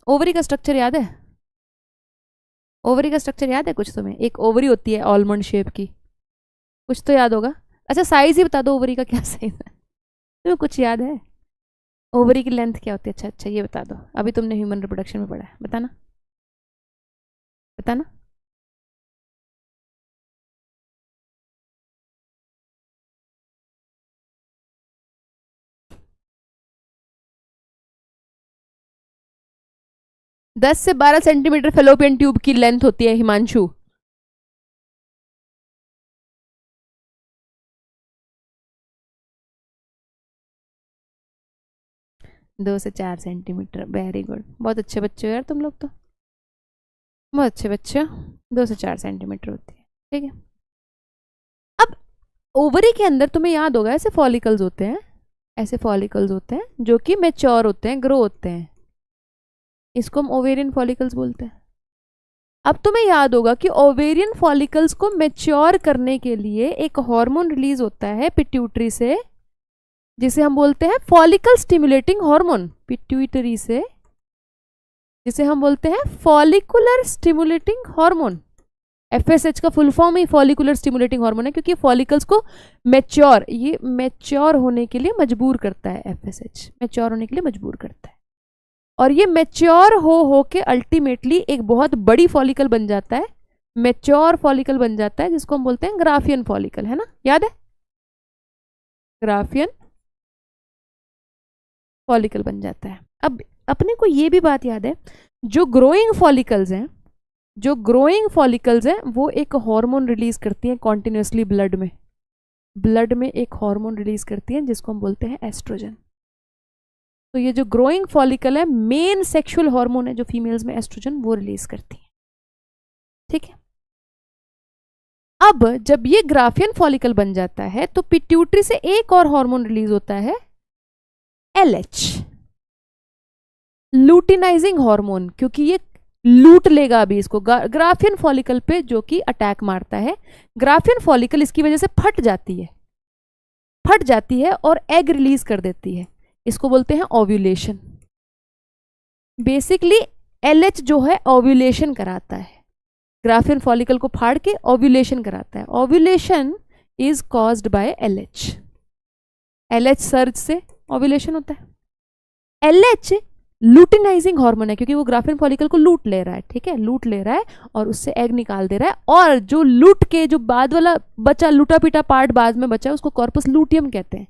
ओवरी का स्ट्रक्चर याद है? ओवरी का स्ट्रक्चर याद है कुछ तुम्हें? एक ओवरी होती है ऑलमंड शेप की, कुछ तो याद होगा। अच्छा साइज ही बता दो ओवरी का, क्या साइज है तुम्हें कुछ याद है? ओवरी की लेंथ क्या होती है? अच्छा अच्छा ये बता दो, अभी तुमने ह्यूमन रिप्रोडक्शन में पढ़ा है, बताना बताना। 10 से 12 सेंटीमीटर फेलोपियन ट्यूब की लेंथ होती है हिमांशु। 2 से 4 सेंटीमीटर, वेरी गुड, बहुत अच्छे बच्चे हो यार तुम लोग तो, बहुत अच्छे बच्चे हो। 2 से 4 सेंटीमीटर होती है, ठीक है। अब ओवरी के अंदर तुम्हें याद होगा ऐसे फॉलिकल्स होते हैं, ऐसे फॉलिकल्स होते हैं जो कि मैच्योर होते हैं, ग्रो होते हैं, इसको हम ओवेरियन फॉलिकल्स बोलते हैं। अब तुम्हें याद होगा कि ओवेरियन फॉलिकल्स को मैच्योर करने के लिए एक हार्मोन रिलीज होता है पिट्यूटरी से, जिसे हम बोलते हैं फॉलिकल स्टिमुलेटिंग हार्मोन। पिट्यूटरी से जिसे हम बोलते हैं फॉलिकुलर स्टिमुलेटिंग हार्मोन। एफएसएच का फुल फॉर्म ही फॉलिकुलर स्टिमुलेटिंग हार्मोन है, क्योंकि फॉलिकल्स को मैच्योर, ये मैच्योर होने के लिए मजबूर करता है। एफएसएच मैच्योर होने के लिए मजबूर करता है, और ये मैच्योर हो के अल्टीमेटली एक बहुत बड़ी फॉलिकल बन जाता है, मैच्योर फॉलिकल बन जाता है, जिसको हम बोलते हैं ग्राफियन फॉलिकल, है ना, याद है? ग्राफियन फॉलिकल बन जाता है। अब अपने को ये भी बात याद है, जो ग्रोइंग फॉलिकल्स हैं, जो ग्रोइंग फॉलिकल्स हैं वो एक हार्मोन रिलीज करती हैं कॉन्टिन्यूसली ब्लड में, ब्लड में एक हार्मोन रिलीज करती हैं जिसको हम बोलते हैं एस्ट्रोजन। तो ये जो ग्रोइंग फॉलिकल है, मेन सेक्सुअल हार्मोन है जो फीमेल्स में एस्ट्रोजन वो रिलीज करती है, ठीक है। अब जब ये ग्राफियन फॉलिकल बन जाता है तो पिट्यूटरी से एक और हार्मोन रिलीज होता है, एलएच, लूटिनाइजिंग हार्मोन, क्योंकि ये लूट लेगा अभी इसको ग्राफियन फॉलिकल पे, जो कि अटैक मारता है। ग्राफियन फॉलिकल इसकी वजह से फट जाती है, फट जाती है और एग रिलीज कर देती है, इसको बोलते हैं ओव्यूलेशन। बेसिकली एलएच जो है ओव्यूलेशन कराता है, ग्राफियन फॉलिकल को फाड़ के ओव्यूलेशन कराता है। Ovulation is caused by LH, LH surge से ओव्यूलेशन होता है। एलएच लूटिनाइजिंग हार्मोन है क्योंकि वो ग्राफिन फॉलिकल को लूट ले रहा है, ठीक है, लूट ले रहा है और उससे एग निकाल दे रहा है। और जो लूट के जो बाद वाला बचा, लूटा पीटा पार्ट बाद में बचा है, उसको कॉर्पस लूटियम कहते हैं।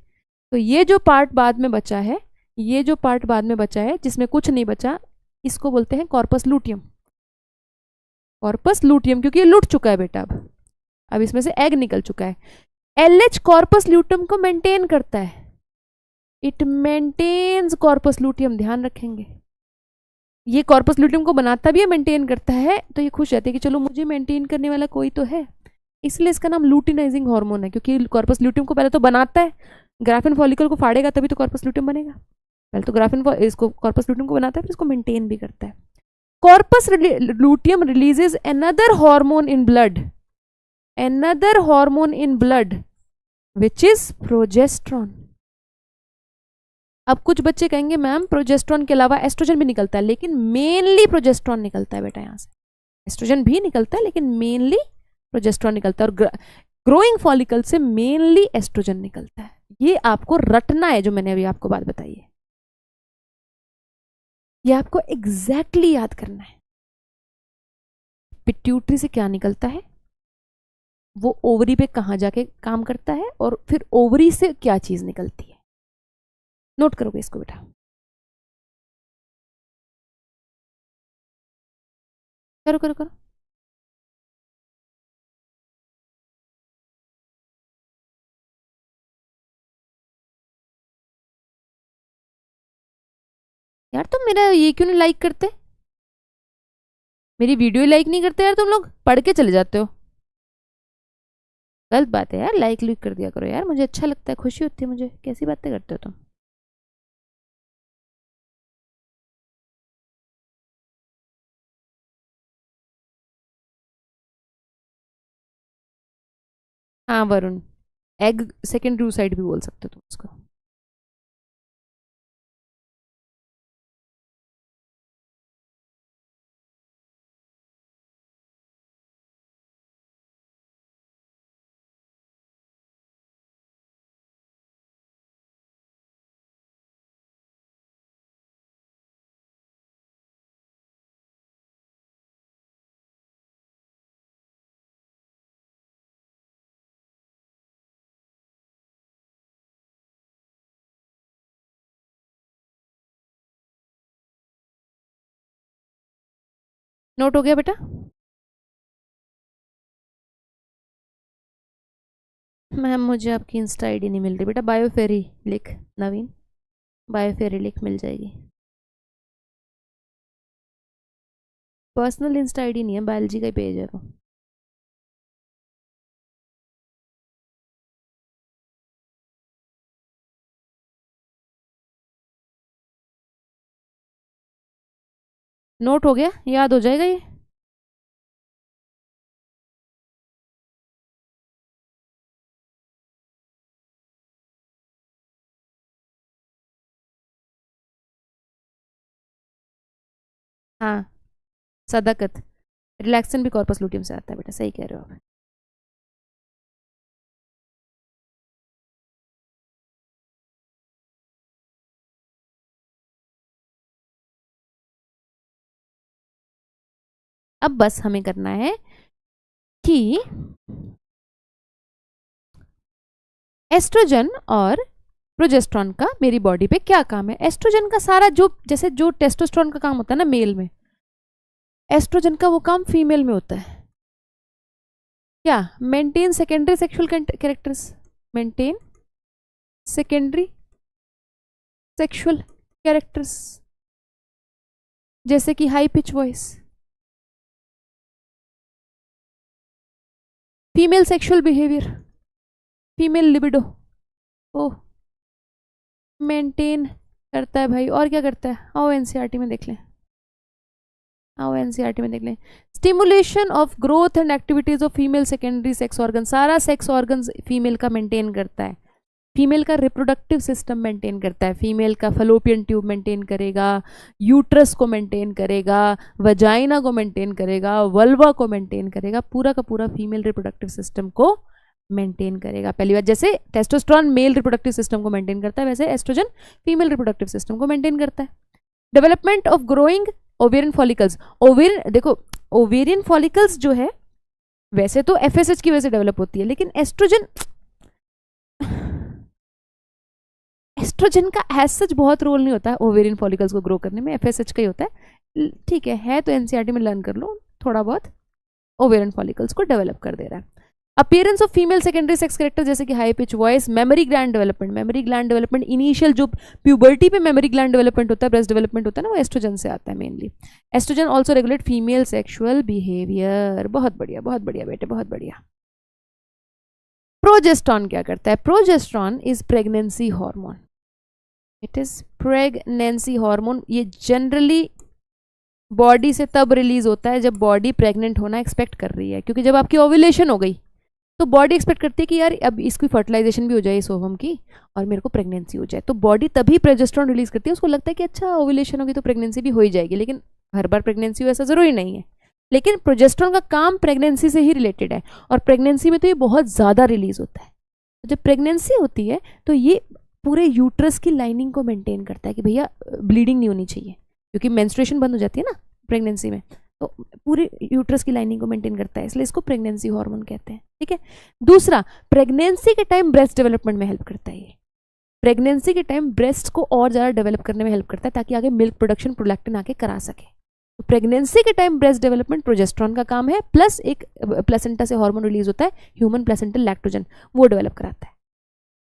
तो ये जो पार्ट बाद में बचा है, ये जो पार्ट बाद में बचा है जिसमें कुछ नहीं बचा, इसको बोलते हैं कॉर्पस लूटियम। कॉर्पस लूटियम क्योंकि ये लूट चुका है बेटा, अब इसमें से एग निकल चुका है। एलएच कॉर्पस लूटियम को मेंटेन करता है, इट मेंटेन्स कॉर्पस लूटियम, ध्यान रखेंगे। ये कॉर्पस लूटियम को बनाता भी है, मेंटेन करता है, तो ये खुश रहते हैं कि चलो मुझे मेंटेन करने वाला कोई तो है, इसलिए इसका नाम लूटिनाइजिंग हार्मोन है। क्योंकि कॉर्पस लूटियम को पहले तो बनाता है, ग्राफिन फॉलिकल को फाड़ेगा तभी तो कॉर्पस लूटियम बनेगा। पहले तो इसको कॉर्पस लूटियम को बनाता है, फिर इसको मेंटेन भी करता है। Corpus luteum releases another hormone in blood which is progesterone। अब कुछ बच्चे कहेंगे मैम प्रोजेस्ट्रॉन के अलावा एस्ट्रोजन भी निकलता है, लेकिन मेनली प्रोजेस्ट्रॉन निकलता है बेटा। यहाँ से एस्ट्रोजन भी निकलता है लेकिन मेनली प्रोजेस्ट्रॉन निकलता है, और ग्रोइंग फॉलिकल से मेनली एस्ट्रोजन निकलता है। ये आपको रटना है, जो मैंने अभी आपको बात बताई है, ये आपको एग्जैक्टली याद करना है। पिट्यूटरी से क्या निकलता है, वो ओवरी पे कहाँ जाके काम करता है, और फिर ओवरी से क्या चीज निकलती है। नोट करोगे इसको बेटा। करो करो करो। यार तुम मेरा ये क्यों नहीं लाइक करते, मेरी वीडियो लाइक नहीं करते यार, तुम लोग पढ़ के चले जाते हो। गलत बात है यार, लाइक लुक कर दिया करो यार, मुझे अच्छा लगता है, खुशी होती है मुझे। कैसी बातें करते हो तुम। हाँ वरुण, एग सेकेंडरी साइड भी बोल सकते हो तुम उसको। नोट हो गया बेटा। मैम मुझे आपकी इंस्टा आईडी नहीं मिल रही बेटा, बायोफेरी लिख नवीन, बायोफेरी लिख, मिल जाएगी। पर्सनल इंस्टा आईडी नहीं है, बायोलॉजी का ही पेज है वो। नोट हो गया, याद हो जाएगा ये। हाँ सदाकत, रिलैक्सन भी कॉर्पस लूटियम से आता है बेटा, सही कह रहे हो आप। अब बस हमें करना है कि एस्ट्रोजन और प्रोजेस्ट्रॉन का मेरी बॉडी पे क्या काम है। एस्ट्रोजन का सारा जो, जैसे जो टेस्टोस्टेरोन का काम होता है ना मेल में, एस्ट्रोजन का वो काम फीमेल में होता है। क्या? Maintain secondary sexual characters, maintain secondary sexual characters, जैसे कि high pitch voice, female sexual behaviour, female libido को मेंटेन करता है भाई। और क्या करता है, आओ एनसीईआरटी में देख लें, आओ एनसीईआरटी में देख लें। Stimulation of growth and activities of female secondary sex organ, सारा सेक्स ऑर्गन फीमेल का मेंटेन करता है। फीमेल का रिप्रोडक्टिव सिस्टम मेंटेन करता है, फीमेल का फलोपियन ट्यूब मेंटेन करेगा, यूट्रस को मेंटेन करेगा, वजाइना को मेंटेन करेगा, वल्वा को मेंटेन करेगा, पूरा का पूरा फीमेल रिप्रोडक्टिव सिस्टम को मेंटेन करेगा। पहली बात, जैसे टेस्टोस्टेरोन मेल रिप्रोडक्टिव सिस्टम को मेंटेन करता है, वैसे एस्ट्रोजन फीमेल रिप्रोडक्टिव सिस्टम को मेंटेन करता है। Development of growing ovarian follicles. Ovarian देखो, ओवेरियन फॉलिकल्स जो है वैसे तो एफएसएच की वजह से डेवलप होती है, लेकिन एस्ट्रोजन का एज सच बहुत रोल नहीं होता है ओवेरियन फॉलिकल्स को ग्रो करने में, एफएसएच का ही होता है। ठीक है तो एनसीईआरटी में लर्न कर लो थोड़ा बहुत, ओवेरियन फॉलिकल्स को डेवलप कर दे रहा है। Appearance of female secondary sex character जैसे कि high pitch voice, memory gland development. Memory gland development initial जो प्यूबर्टी पे मेमोरी ग्लैंड डेवलपमेंट होता है, ब्रेस्ट डेवलपमेंट होता है ना, वो एस्ट्रोजन से आता है mainly. Estrogen also regulate female sexual behaviour. बहुत बढ़िया बेटे, बहुत बढ़िया। प्रोजेस्ट्रॉन क्या करता है? Progesterone is pregnancy hormone. It is pregnancy hormone. ये जनरली बॉडी से तब रिलीज होता है जब बॉडी प्रेग्नेंट होना एक्सपेक्ट कर रही है, क्योंकि जब आपकी ओव्यूलेशन हो गई तो बॉडी एक्सपेक्ट करती है कि यार अब इसकी फर्टिलाइजेशन भी हो जाए इस ओवम की और मेरे को प्रेगनेंसी हो जाए, तो बॉडी तभी प्रोजेस्टेरोन रिलीज करती है। उसको लगता है कि अच्छा ओव्यूलेशन होगी तो प्रेगनेंसी भी हो ही जाएगी, लेकिन हर बार प्रेगनेंसी हो ऐसा जरूरी नहीं है। लेकिन प्रोजेस्टेरोन का काम प्रेगनेंसी से ही रिलेटेड है, और प्रेगनेंसी में तो ये बहुत ज़्यादा रिलीज होता है। जब प्रेगनेंसी होती है तो ये पूरे यूट्रस की लाइनिंग को मेंटेन करता है कि भैया ब्लीडिंग नहीं होनी चाहिए, क्योंकि मेंस्ट्रुएशन बंद हो जाती है ना प्रेगनेंसी में, तो पूरी यूट्रस की लाइनिंग को मेंटेन करता है, इसलिए इसको प्रेगनेंसी हार्मोन कहते हैं। ठीक है। दूसरा, प्रेगनेंसी के टाइम ब्रेस्ट डेवलपमेंट में हेल्प करता है। ये प्रेगनेंसी के टाइम ब्रेस्ट को और ज़्यादा डेवलप करने में हेल्प करता है ताकि आगे मिल्क प्रोडक्शन प्रोलैक्टिन आके करा सके। तो प्रेगनेंसी के टाइम ब्रेस्ट डेवलपमेंट प्रोजेस्टेरोन का काम है, प्लस एक प्लेसेंटा से हार्मोन रिलीज होता है ह्यूमन प्लेसेंटल लैक्टोजन, वो डेवलप कराता है।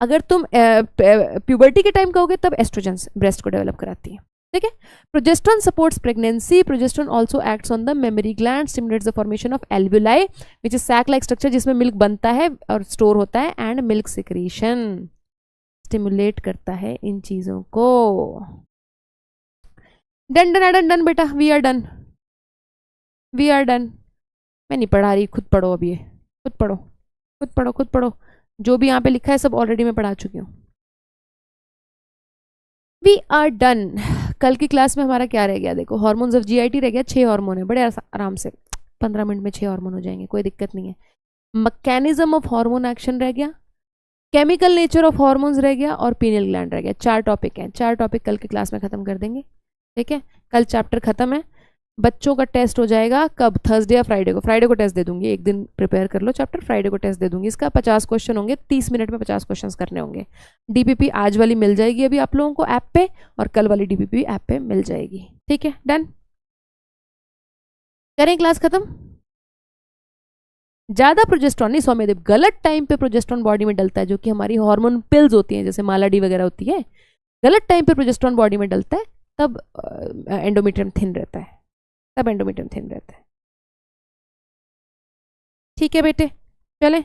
अगर तुम प्यूबर्टी के टाइम कहोगे तब एस्ट्रोजन ब्रेस्ट को डेवलप कराती है। ठीक है। Progesterone supports pregnancy. Progesterone also acts on the memory gland, stimulates the formation of alveoli which is sac like structure जिसमें मिल्क बनता है और स्टोर होता है, एंड मिल्क सिक्रीशन, स्टिमुलेट करता है इन चीजों को। डन डन डन डन बेटा, we are done, we are done. मैं नहीं पढ़ा रही, खुद पढ़ो। अब ये खुद पढ़ो, खुद पढ़ो, खुद पढ़ो। जो भी यहाँ पे लिखा है सब ऑलरेडी मैं पढ़ा चुकी हूँ। We are done. कल की क्लास में हमारा क्या रह गया? देखो, हार्मोन्स ऑफ जीआईटी रह गया, 6 हार्मोन है, बड़े आराम से 15 मिनट में 6 हार्मोन हो जाएंगे, कोई दिक्कत नहीं है। मैकेनिज्म ऑफ हार्मोन एक्शन रह गया, केमिकल नेचर ऑफ हार्मोन्स रह गया, और पीनियल ग्लैंड रह गया। 4 टॉपिक हैं, 4 टॉपिक कल की क्लास में खत्म कर देंगे। ठीक है, कल चैप्टर खत्म है। बच्चों का टेस्ट हो जाएगा कब? थर्सडे या फ्राइडे को। फ्राइडे को टेस्ट दे दूंगी, एक दिन प्रिपेयर कर लो चैप्टर, फ्राइडे को टेस्ट दे दूंगी। इसका 50 क्वेश्चन होंगे, 30 मिनट में 50 क्वेश्चन करने होंगे। डीपीपी आज वाली मिल जाएगी अभी आप लोगों को ऐप पे, और कल वाली डीपीपी ऐप पे मिल जाएगी। ठीक है, डन। करें क्लास खत्म। ज्यादा प्रोजेस्टेरोन नहीं सौम्यदेव, गलत टाइम पे प्रोजेस्टेरोन बॉडी में डलता है, जो कि हमारी हार्मोन पिल्स होती हैं जैसे मालाडी वगैरह होती है, गलत टाइम पे प्रोजेस्टेरोन बॉडी में डलता है, तब एंडोमेट्रियम थिन रहता है, तब एंडोमेट्रियम थिन रहता है। ठीक है बेटे, चलें।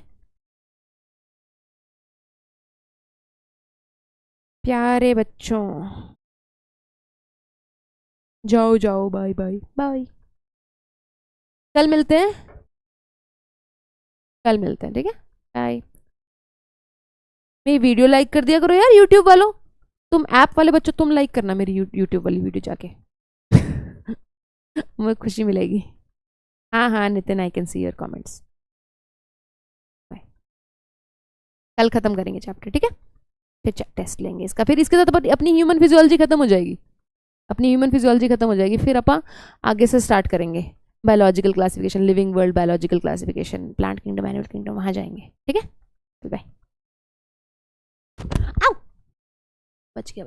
प्यारे बच्चों, जाओ जाओ, बाय बाय बाय। कल मिलते हैं, कल मिलते हैं। ठीक है, बाय। मेरी वीडियो लाइक कर दिया करो यार यूट्यूब वालों, तुम ऐप वाले बच्चों, तुम लाइक करना मेरी यूट्यूब वाली वीडियो जाके मुझे खुशी मिलेगी। हाँ हाँ Nitin, I can see your comments. Bye. कल खत्म करेंगे चैप्टर, ठीक है, फिर टेस्ट लेंगे इसका, फिर इसके साथ अपनी ह्यूमन फिजियोलॉजी खत्म हो जाएगी, अपनी ह्यूमन फिजियोलॉजी खत्म हो जाएगी। फिर अपन आगे से स्टार्ट करेंगे biological classification, living world biological classification, plant kingdom, animal kingdom, वहाँ जाएंगे। ठीक है, बाय। बच गया।